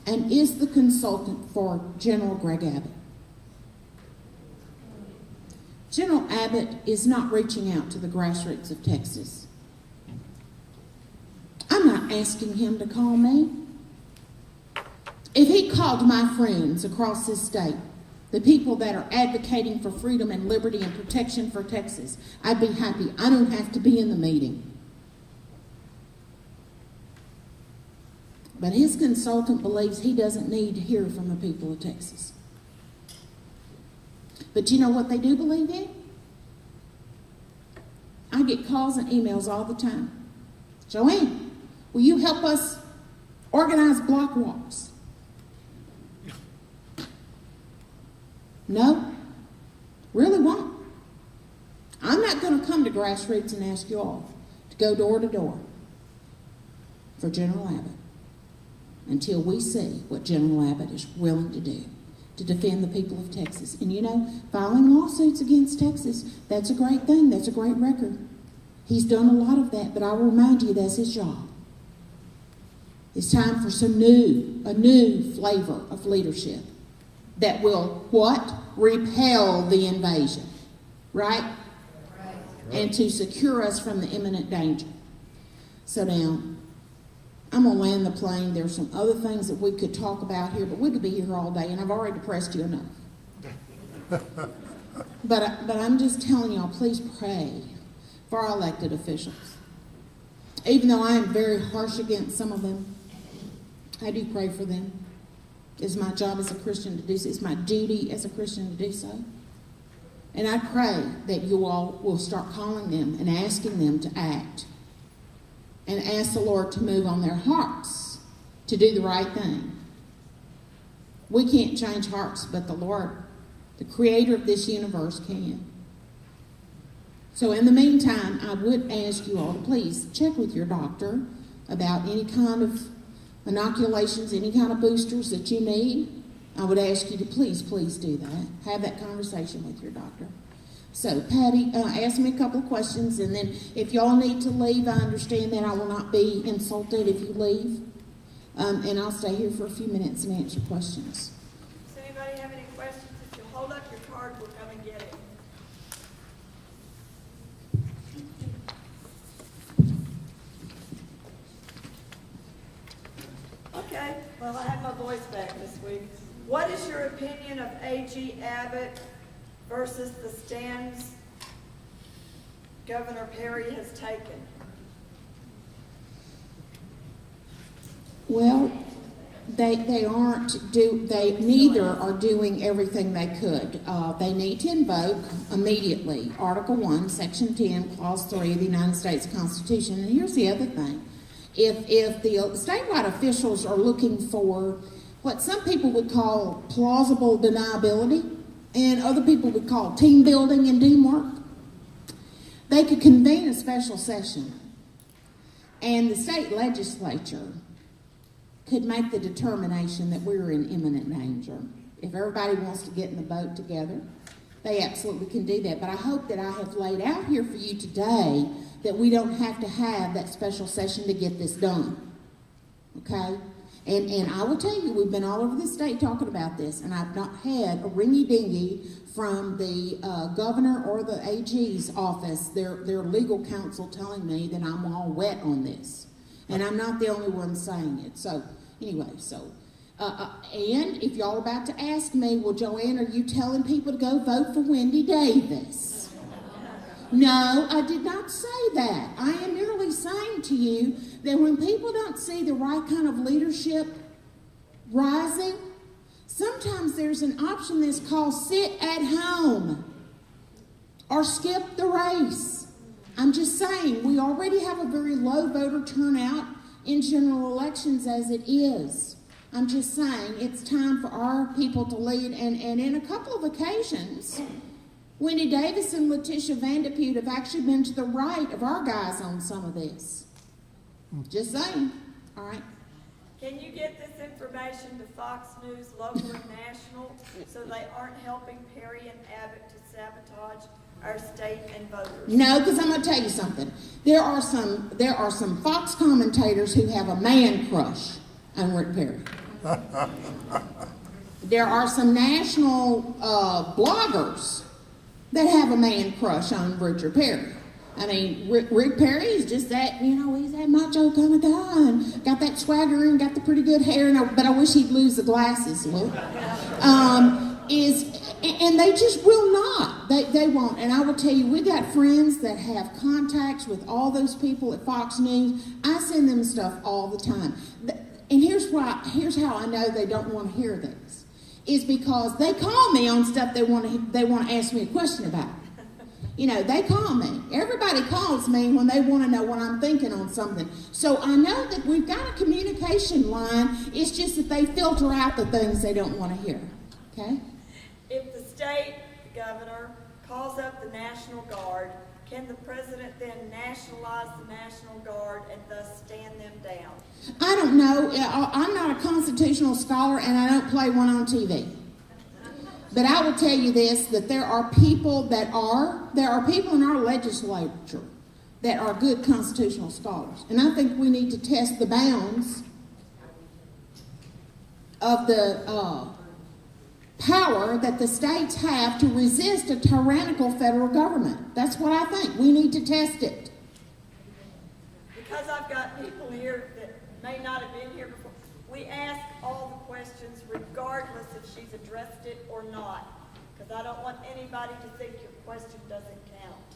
and is the consultant for General Greg Abbott. General Abbott is not reaching out to the grassroots of Texas. I'm not asking him to call me. If he called my friends across this state, the people that are advocating for freedom and liberty and protection for Texas, I'd be happy. I don't have to be in the meeting. But his consultant believes he doesn't need to hear from the people of Texas. But you know what they do believe in? I get calls and emails all the time. JoAnn, will you help us organize block walks? No, really won't. I'm not going to come to grassroots and ask you all to go door to door for General Abbott until we see what General Abbott is willing to do to defend the people of Texas. And you know, filing lawsuits against Texas, that's a great thing. That's a great record. He's done a lot of that, but I will remind you that's his job. It's time for a new flavor of leadership that will, what? Repel the invasion, right? Right. And to secure us from the imminent danger. So now, I'm going to land the plane. There's some other things that we could talk about here, but we could be here all day, and I've already depressed you enough. But I'm just telling y'all, please pray for our elected officials. Even though I am very harsh against some of them, I do pray for them. It's my job as a Christian to do so. It's my duty as a Christian to do so. And I pray that you all will start calling them and asking them to act and ask the Lord to move on their hearts to do the right thing. We can't change hearts, but the Lord, the creator of this universe, can. So in the meantime, I would ask you all to please check with your doctor about any kind of inoculations, any kind of boosters that you need. I would ask you to please do that. Have that conversation with your doctor. So, Patty, ask me a couple of questions, and then if y'all need to leave, I understand that. I will not be insulted if you leave. And I'll stay here for a few minutes and answer questions. Does anybody have any questions? If you'll hold up your card, we'll come and get it. Okay, well, I have my voice back this week. What is your opinion of A.G. Abbott versus the stands Governor Perry has taken? Well, they neither are doing everything they could. They need to invoke immediately Article 1, Section 10, Clause 3 of the United States Constitution. And here's the other thing. If the statewide officials are looking for what some people would call plausible deniability and other people would call team building and teamwork, they could convene a special session and the state legislature could make the determination that we're in imminent danger. If everybody wants to get in the boat together, they absolutely can do that. But I hope that I have laid out here for you today that we don't have to have that special session to get this done. Okay? And I will tell you, we've been all over the state talking about this, and I've not had a ringy-dingy from the governor or the AG's office, their legal counsel, telling me that I'm all wet on this. And I'm not the only one saying it. So, anyway, and if y'all are about to ask me, well, JoAnn, are you telling people to go vote for Wendy Davis? No, I did not say that. I am merely saying to you that when people don't see the right kind of leadership rising, sometimes there's an option that's called sit at home or skip the race. I'm just saying, we already have a very low voter turnout in general elections as it is. I'm just saying, it's time for our people to lead, and in a couple of occasions, Wendy Davis and Letitia Vandepute have actually been to the right of our guys on some of this. Just saying. All right. Can you get this information to Fox News, local and national, so they aren't helping Perry and Abbott to sabotage our state and voters? No, because I'm going to tell you something. There are some Fox commentators who have a man crush on Rick Perry. There are some national bloggers that have a man crush on Richard Perry. I mean, Rick Perry is just that, he's that macho kind of guy and got that swagger and got the pretty good hair, but I wish he'd lose the glasses. Look. And they just will not. They won't. And I will tell you, we got friends that have contacts with all those people at Fox News. I send them stuff all the time. And here's how I know they don't want to hear this. Is because they call me on stuff they want to ask me a question about. They call me. Everybody calls me when they want to know what I'm thinking on something. So I know that we've got a communication line. It's just that they filter out the things they don't want to hear. Okay? If the state governor calls up the National Guard, can the president then nationalize the National Guard and thus stand them down? I don't know. I'm not a constitutional scholar, and I don't play one on TV. But I will tell you this, that there are people in our legislature that are good constitutional scholars. And I think we need to test the bounds of the power that the states have to resist a tyrannical federal government. That's what I think. We need to test it. Because I've got people here that may not have been here before, we ask all the questions regardless if she's addressed it or not, because I don't want anybody to think your question doesn't count.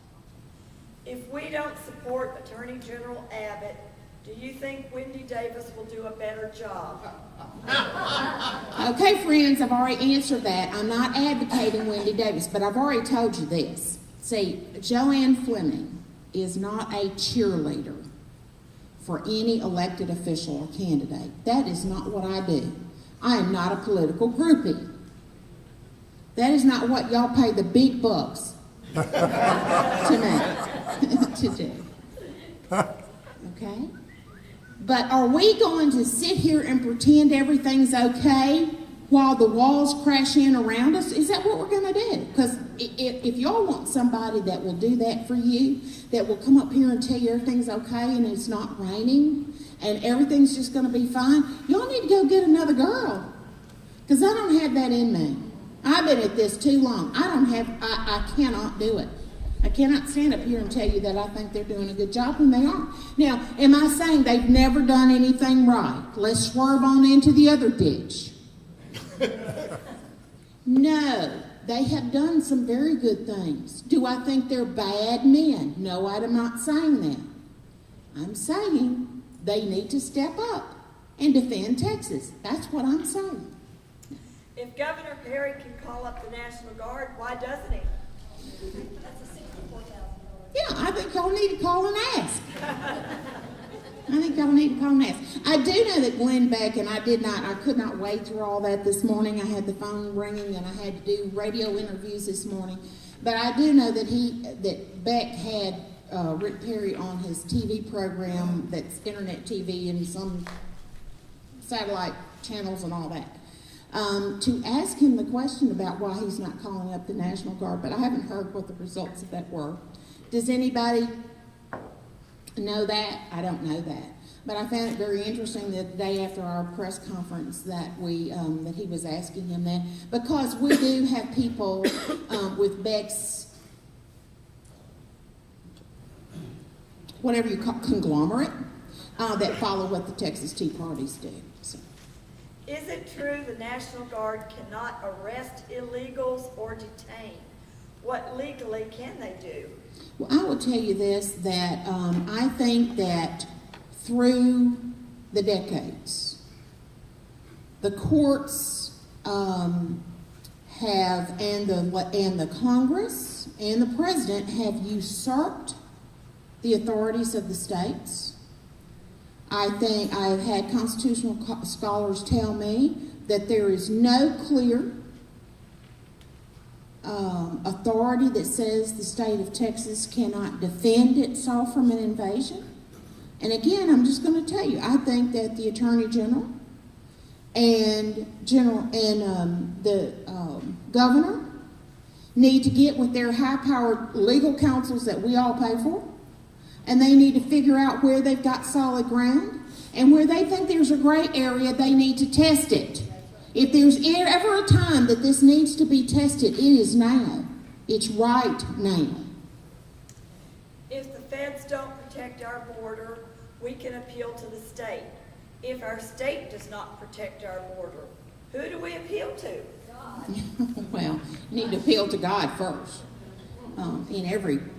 If we don't support Attorney General Abbott, do you think Wendy Davis will do a better job? Okay, friends, I've already answered that. I'm not advocating Wendy Davis, but I've already told you this. See, JoAnn Fleming is not a cheerleader for any elected official or candidate. That is not what I do. I am not a political groupie. That is not what y'all pay the big bucks to do. Okay? But are we going to sit here and pretend everything's okay while the walls crash in around us? Is that what we're going to do? Because if y'all want somebody that will do that for you, that will come up here and tell you everything's okay and it's not raining and everything's just going to be fine, y'all need to go get another girl. Because I don't have that in me. I've been at this too long. I cannot do it. I cannot stand up here and tell you that I think they're doing a good job when they aren't. Now, am I saying they've never done anything right? Let's swerve on into the other ditch. No, they have done some very good things. Do I think they're bad men? No, I'm not saying that. I'm saying they need to step up and defend Texas. That's what I'm saying. If Governor Perry can call up the National Guard, why doesn't he? That's a $64,000. Yeah, I think y'all need to call and ask. I do know that Glenn Beck, and I could not wade through all that this morning. I had the phone ringing and I had to do radio interviews this morning. But I do know that Beck had Rick Perry on his TV program that's internet TV and some satellite channels and all that, to ask him the question about why he's not calling up the National Guard, but I haven't heard what the results of that were. Does anybody know that? I don't know that. But I found it very interesting that the day after our press conference that that he was asking him that, because we do have people with Beck's, whatever you call conglomerate, that follow what the Texas Tea Parties do. So. Is it true the National Guard cannot arrest illegals or detain? What legally can they do? Well, I will tell you this, that I think that through the decades, the courts have, and the Congress and the President have usurped the authorities of the states. I think I've had constitutional scholars tell me that there is no clear authority that says the state of Texas cannot defend itself from an invasion. And again, I'm just going to tell you, I think that the Attorney General and the governor need to get with their high-powered legal counsels that we all pay for, and they need to figure out where they've got solid ground, and where they think there's a gray area, they need to test it. If there's ever a time that this needs to be tested, it is now. It's right now. If the feds don't protect our border, we can appeal to the state. If our state does not protect our border, who do we appeal to? God. Well, you need to appeal to God first.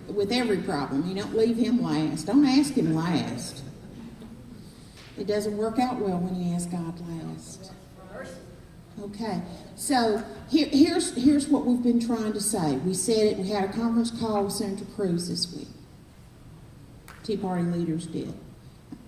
With every problem. You don't leave him last. Don't ask him last. It doesn't work out well when you ask God last. Okay, so here's what we've been trying to say. We said it. We had a conference call with Senator Cruz this week. Tea Party leaders did.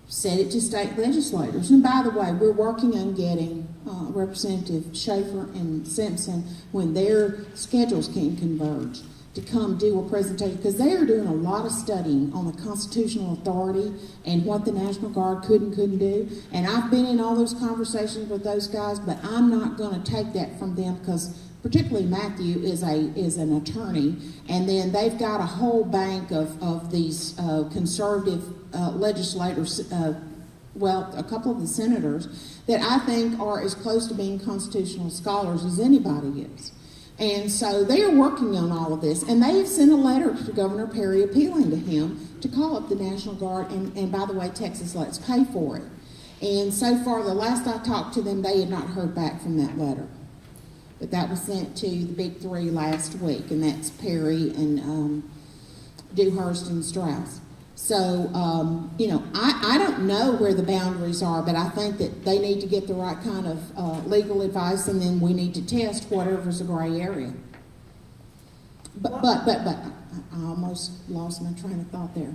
Said it to state legislators. And by the way, we're working on getting Representative Schaefer and Simpson, when their schedules can converge, to come do a presentation, because they are doing a lot of studying on the constitutional authority and what the National Guard could and couldn't do. And I've been in all those conversations with those guys, but I'm not going to take that from them, because particularly Matthew is an attorney, and then they've got a whole bank of these conservative legislators, a couple of the senators, that I think are as close to being constitutional scholars as anybody is. And so they are working on all of this, and they have sent a letter to Governor Perry appealing to him to call up the National Guard, and by the way, Texas lets pay for it. And so far, the last I talked to them, they had not heard back from that letter. But that was sent to the big three last week, and that's Perry and Dewhurst and Strauss. So, I don't know where the boundaries are, but I think that they need to get the right kind of legal advice, and then we need to test whatever's a gray area. But I almost lost my train of thought there.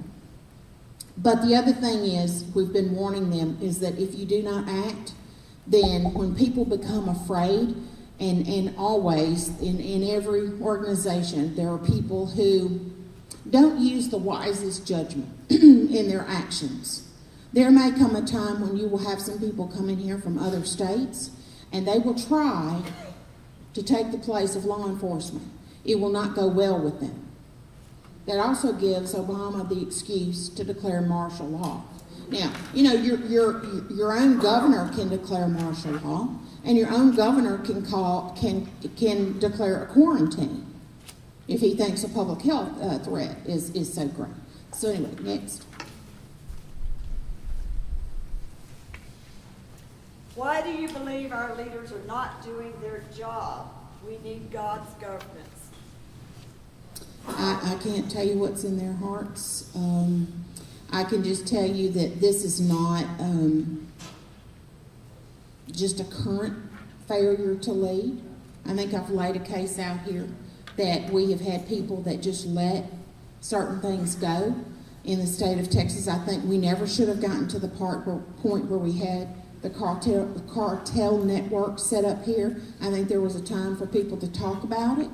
But the other thing is, we've been warning them, is that if you do not act, then when people become afraid, and always in every organization, there are people who don't use the wisest judgment in their actions. There may come a time when you will have some people come in here from other states, and they will try to take the place of law enforcement. It will not go well with them. That also gives Obama the excuse to declare martial law. Now, your own governor can declare martial law, and your own governor can declare a quarantine if he thinks a public health threat is so great. So anyway, next. Why do you believe our leaders are not doing their job? We need God's governance. I can't tell you what's in their hearts. I can just tell you that this is not just a current failure to lead. I think I've laid a case out here that we have had people that just let certain things go in the state of Texas. I think we never should have gotten to the point where we had the cartel network set up here. I think there was a time for people to talk about it.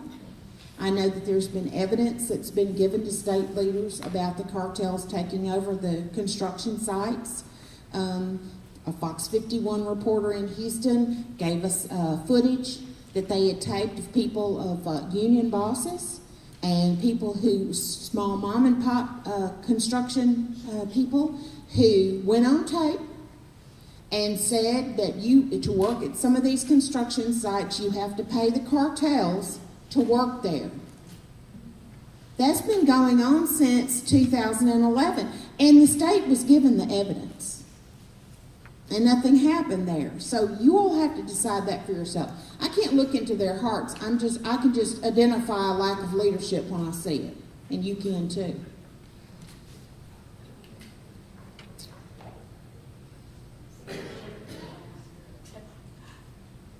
I know that there's been evidence that's been given to state leaders about the cartels taking over the construction sites. A Fox 51 reporter in Houston gave us footage that they had taped of people of union bosses and people who, small mom and pop construction people who went on tape and said that to work at some of these construction sites, you have to pay the cartels to work there. That's been going on since 2011, and the state was given the evidence, and nothing happened there. So you all have to decide that for yourself. I can't look into their hearts. I can just identify a lack of leadership when I see it, and you can too.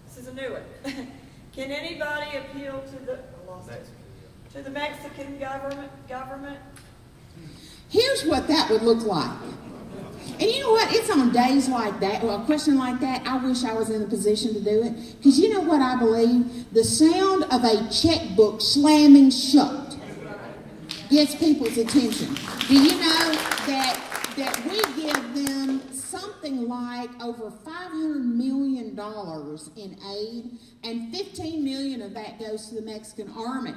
This is a new one. Can anybody appeal to the Mexican government? Here's what that would look like. And you know what? It's on days like that, well, a question like that, I wish I was in a position to do it. Because you know what I believe? The sound of a checkbook slamming shut gets people's attention. Do you know that we give them something like over $500 million in aid, and $15 million of that goes to the Mexican army?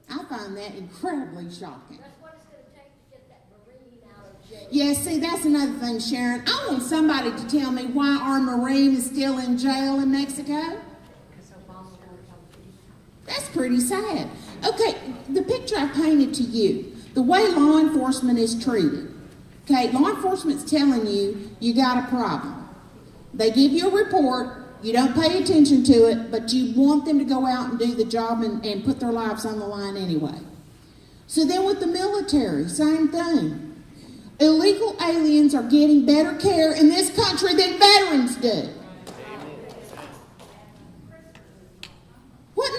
I find that incredibly shocking. That's what it's going to take to get that Marine out of jail. Yeah, see, that's another thing, Sharon. I want somebody to tell me why our Marine is still in jail in Mexico. That's pretty sad. Okay, the picture I painted to you, the way law enforcement is treated. Okay, law enforcement's telling you you got a problem. They give you a report. You don't pay attention to it, but you want them to go out and do the job and put their lives on the line anyway. So then with the military, same thing. Illegal aliens are getting better care in this country than veterans do. What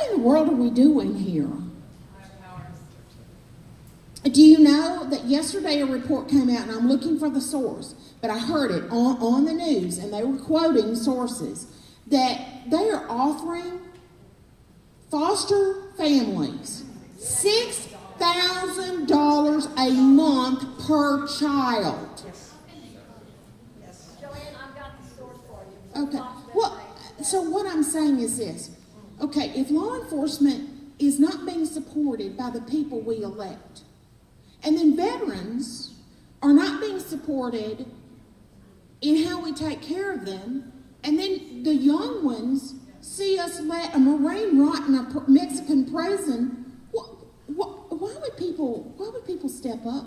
in the world are we doing here? Do you know that yesterday a report came out, and I'm looking for the source, but I heard it on the news, and they were quoting sources, that they are offering foster families $6,000 a month per child. JoAnn, I've got the source for you. Okay, well, so what I'm saying is this. Okay, if law enforcement is not being supported by the people we elect, and then veterans are not being supported in how we take care of them, and then the young ones see us let a Marine rot in a Mexican prison, why would people step up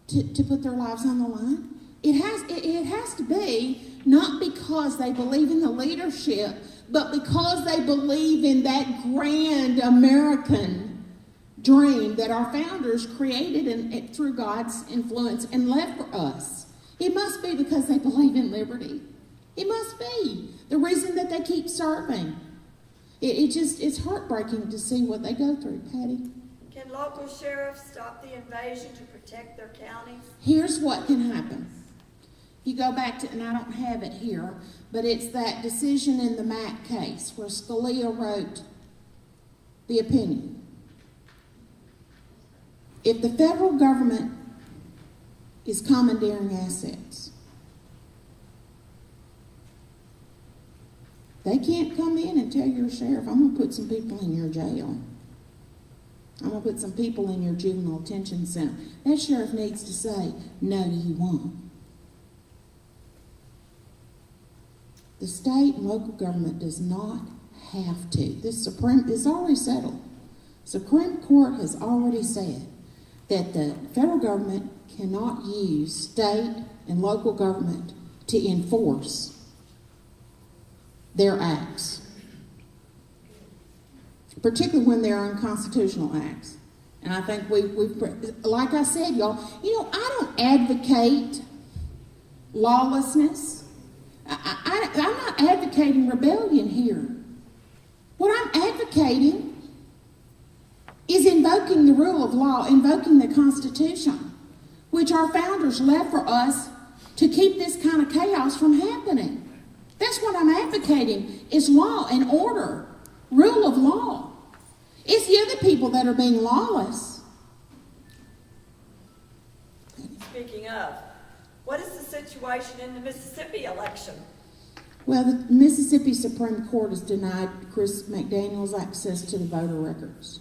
to put their lives on the line? It has to be not because they believe in the leadership, but because they believe in that grand American dream that our founders created and through God's influence and left for us. It must be because they believe in liberty. It must be the reason that they keep serving. It's heartbreaking to see what they go through, Patty. Can local sheriffs stop the invasion to protect their counties? Here's what can happen. You go back to, and I don't have it here, but it's that decision in the Mack case where Scalia wrote the opinion. If the federal government is commandeering assets, they can't come in and tell your sheriff, I'm going to put some people in your jail. I'm going to put some people in your juvenile detention center. That sheriff needs to say, no, you won't. The state and local government does not have to. This Supreme is already settled. Supreme Court has already said that the federal government cannot use state and local government to enforce their acts, particularly when they're unconstitutional acts. And I think we've like I said, y'all, I don't advocate lawlessness. I'm not advocating rebellion here. What I'm advocating is invoking the rule of law, invoking the Constitution, which our founders left for us to keep this kind of chaos from happening. That's what I'm advocating, is law and order, rule of law. It's the other people that are being lawless. Speaking of, what is the situation in the Mississippi election? Well, the Mississippi Supreme Court has denied Chris McDaniels access to the voter records.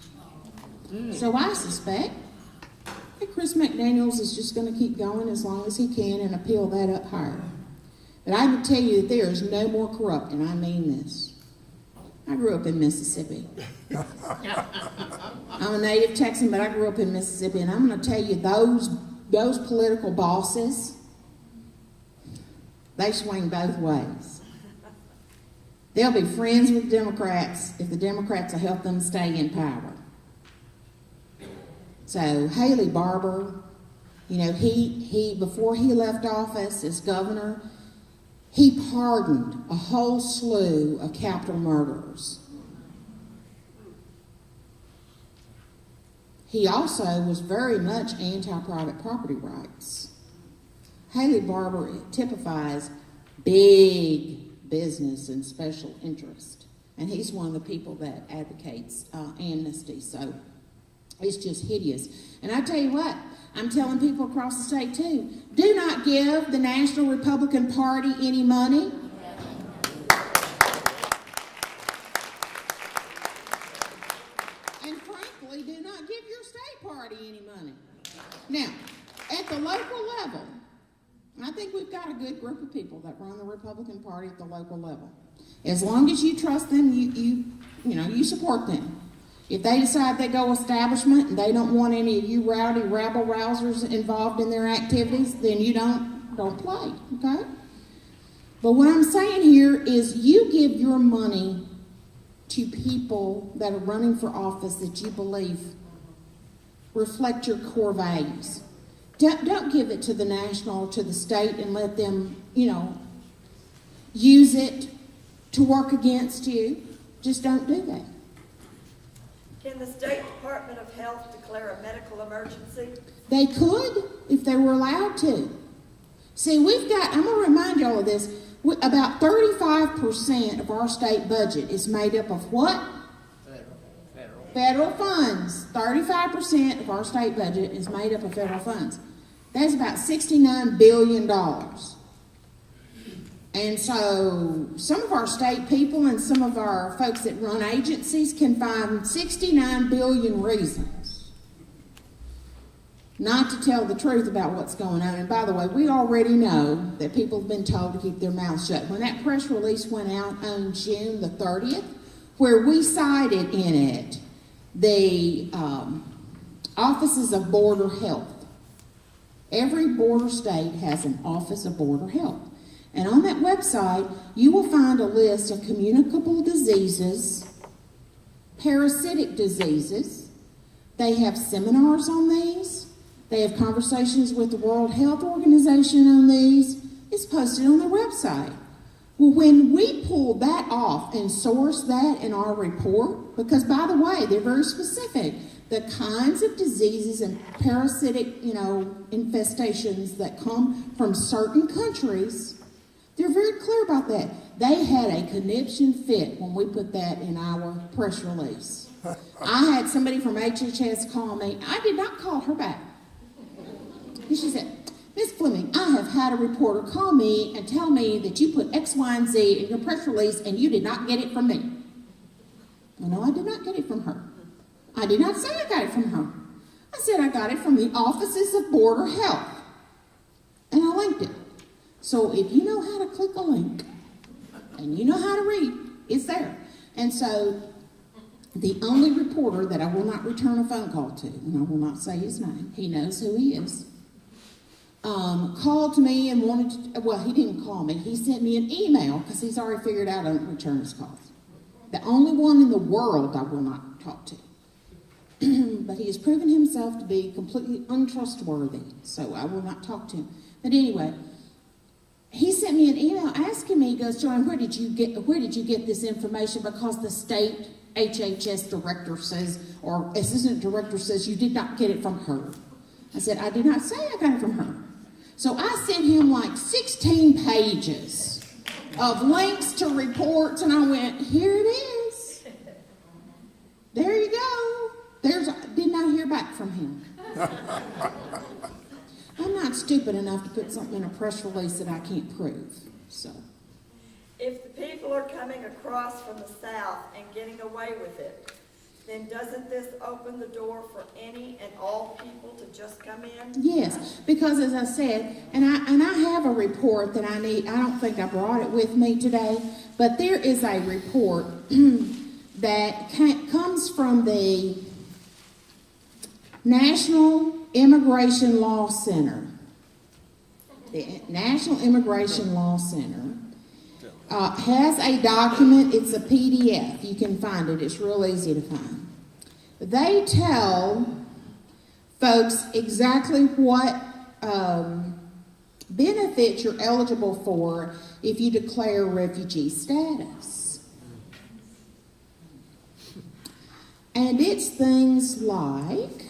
So I suspect that Chris McDaniels is just going to keep going as long as he can and appeal that up higher. But I can tell you that there is no more corrupt, and I mean this. I grew up in Mississippi. I'm a native Texan, but I grew up in Mississippi, and I'm going to tell you, those political bosses, they swing both ways. They'll be friends with Democrats if the Democrats will help them stay in power. So Haley Barbour, you know, he before he left office as governor, he pardoned a whole slew of capital murderers. He also was very much anti-private property rights. Haley Barbour typifies big business and special interest. And he's one of the people that advocates amnesty. So it's just hideous. And I tell you what, I'm telling people across the state too, do not give the National Republican Party any money. And frankly, do not give your state party any money. Now, at the local level, I think we've got a good group of people that run the Republican Party at the local level. As long as you trust them, you support them. If they decide they go establishment and they don't want any of you rowdy rabble-rousers involved in their activities, then you don't play, okay? But what I'm saying here is you give your money to people that are running for office that you believe reflect your core values. Don't give it to the national or to the state and let them, use it to work against you. Just don't do that. Can the State Department of Health declare a medical emergency? They could if they were allowed to. See, I'm going to remind you all of this, about 35% of our state budget is made up of what? Federal funds. 35% of our state budget is made up of federal funds. That's about $69 billion. And so some of our state people and some of our folks that run agencies can find 69 billion reasons not to tell the truth about what's going on. And by the way, we already know that people have been told to keep their mouths shut. When that press release went out on June the 30th, where we cited in it the offices of border health. Every border state has an office of border health. And on that website, you will find a list of communicable diseases, parasitic diseases. They have seminars on these. They have conversations with the World Health Organization on these. It's posted on their website. Well, when we pull that off and source that in our report, because by the way, they're very specific, the kinds of diseases and parasitic, infestations that come from certain countries, they're very clear about that. They had a conniption fit when we put that in our press release. I had somebody from HHS call me. I did not call her back. And she said, Ms. Fleming, I have had a reporter call me and tell me that you put X, Y, and Z in your press release and you did not get it from me. Well, no, I did not get it from her. I did not say I got it from her. I said I got it from the offices of Border Health. And I linked it. So if you know how to click a link and you know how to read, it's there. And so the only reporter that I will not return a phone call to, and I will not say his name, he knows who he is, called me and wanted to, well, he didn't call me. He sent me an email because he's already figured out I don't return his calls. The only one in the world I will not talk to. But he has proven himself to be completely untrustworthy, so I will not talk to him. But anyway, he sent me an email asking me, he goes, JoAnn, where did you get this information? Because the state HHS director says, or assistant director says, you did not get it from her. I said, I did not say I got it from her. So I sent him like 16 pages of links to reports, and I went, here it is. There you go. I'm not stupid enough to put something in a press release that I can't prove. So, If the people are coming across from the south and getting away with it, then doesn't this open the door for any and all people to just come in? yes, because as I said, and I have a report that I need. I don't think I brought it with me today, but there is a report that comes from the National Immigration Law Center. The National Immigration Law Center has a document. It's a PDF. You can find it. It's real easy to find. They tell folks exactly what benefits you're eligible for if you declare refugee status. And it's things like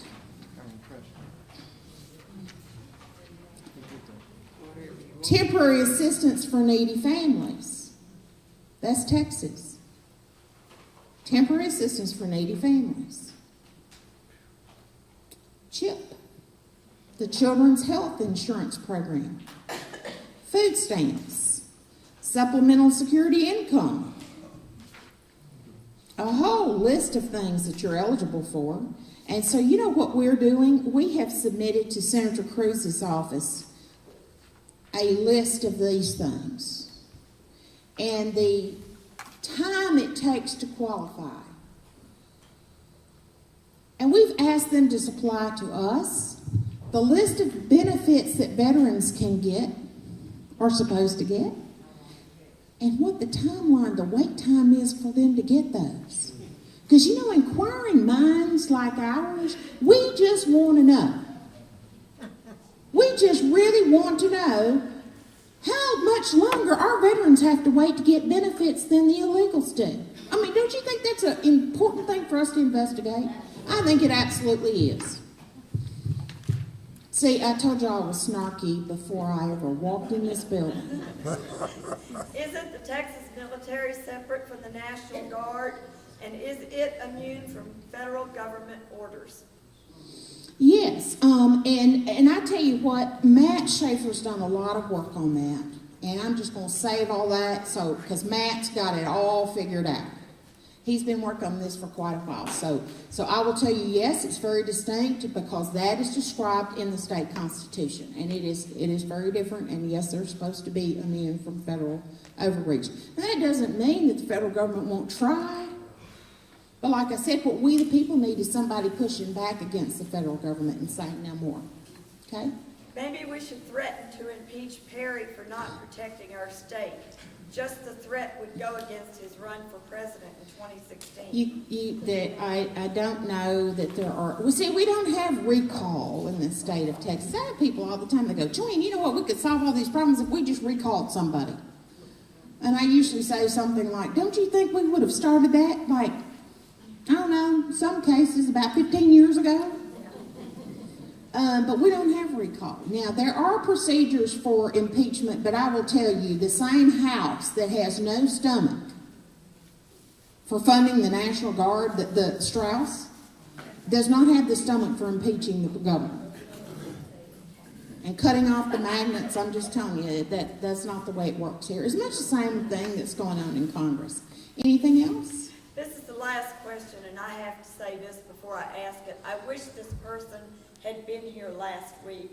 temporary assistance for needy families. That's Texas. Temporary assistance for needy families. CHIP, the Children's Health Insurance Program. Food stamps. Supplemental security income. A whole list of things that you're eligible for. And so you know what we're doing? We have submitted to Senator Cruz's office a list of these things. And the time it takes to qualify. And we've asked them to supply to us the list of benefits that veterans can get, are supposed to get, and what the timeline, the wait time is for them to get those. Because, you know, inquiring minds like ours, we just want to know. We just really want to know how much longer our veterans have to wait to get benefits than the illegals do. I mean, don't you think that's an important thing for us to investigate? I think it absolutely is. See, I told you I was snarky before I ever walked in this building. Isn't the Texas military separate from the National Guard? And is it immune from federal government orders? Yes, and I tell you what, Matt Schaefer's done a lot of work on that. And I'm just going to save all that because Matt's got it all figured out. He's been working on this for quite a while. So I will tell you, yes, it's very distinct because that is described in the state constitution. And it is very different. And yes, they're supposed to be immune from federal overreach. Now, that doesn't mean that the federal government won't try. But like I said, what we the people need is somebody pushing back against the federal government and saying no more. Okay? Maybe we should threaten to impeach Perry for not protecting our state. Just the threat would go against his run for president in 2016. I don't know that there are. Well, see, we don't have recall in the state of Texas. I have people all the time that go, JoAnn, you know what? We could solve all these problems if we just recalled somebody. And I usually say something like, don't you think we would have started that like, I don't know, some cases about 15 years ago? But we don't have recall. Now, there are procedures for impeachment, but I will tell you, the same House that has no stomach for funding the National Guard, the Strauss, does not have the stomach for impeaching the governor. And cutting off the magnets, I'm just telling you, that's not the way it works here. It's much the same thing that's going on in Congress. Anything else? This is the last question, and I have to say this before I ask it. I wish this person had been here last week.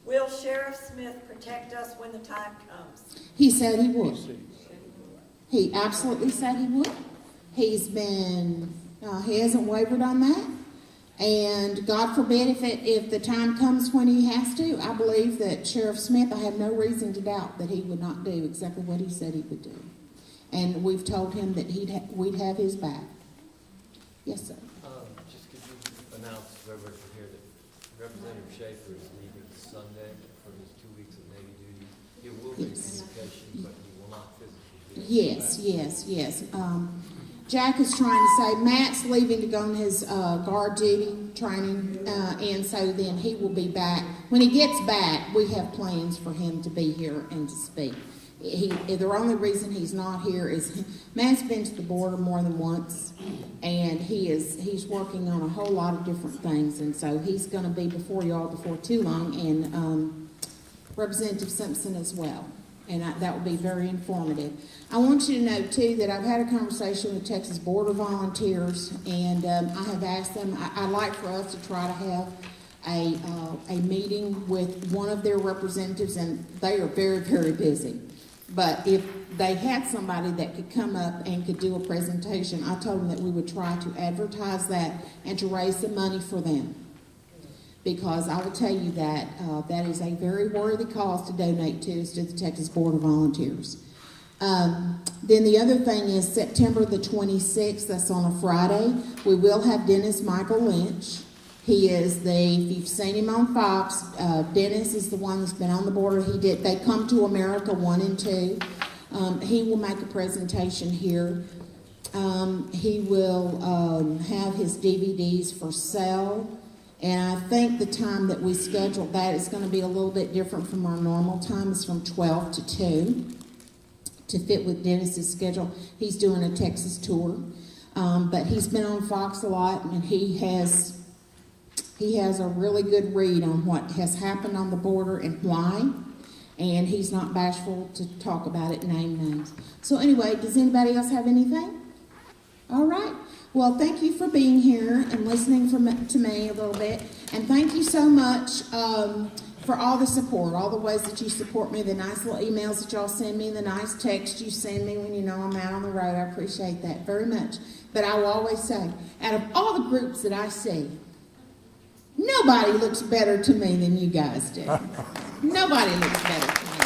Will Sheriff Smith protect us when the time comes? He said he would. He absolutely said he would. He's been, he hasn't wavered on that. And God forbid if the time comes when he has to, I believe that Sheriff Smith, I have no reason to doubt that he would not do exactly what he said he would do. And we've told him that we'd have his back. Yes, sir. Just could you announce to everybody from here that Representative Schaefer is leaving Sunday for his 2 weeks of Navy duty. He will be in communication, but he will not physically be there. Yes. Jack is trying to say Matt's leaving to go on his guard duty training, and so then he will be back. When he gets back, we have plans for him to be here and to speak. The only reason he's not here is Matt's been to the border more than once, and he's working on a whole lot of different things, and so he's going to be before y'all before too long, and Representative Simpson as well, and that will be very informative. I want you to know too that I've had a conversation with Texas Border Volunteers, and I have asked them. I'd like for us to try to have a meeting with one of their representatives, and they are very, very busy. But if they had somebody that could come up and could do a presentation, I told them that we would try to advertise that and to raise some money for them. Because I will tell you that that is a very worthy cause to donate to the Texas Board of Volunteers. Then the other thing is September the 26th, that's on a Friday, we will have Dennis Michael Lynch. He is if you've seen him on Fox, Dennis is the one that's been on the border. They Come to America 1 and 2. He will make a presentation here. He will have his DVDs for sale. And I think the time that we scheduled that is going to be a little bit different from our normal time. It's from 12 to 2 to fit with Dennis's schedule. He's doing a Texas tour. But he's been on Fox a lot, and he has a really good read on what has happened on the border and why, and he's not bashful to talk about it, name names. So anyway, does anybody else have anything? All right. Well, thank you for being here and listening to me a little bit, and thank you so much for all the support, all the ways that you support me, the nice little emails that y'all send me, the nice text you send me when you know I'm out on the road. I appreciate that very much. But I will always say, out of all the groups that I see, nobody looks better to me than you guys do. Nobody looks better to me.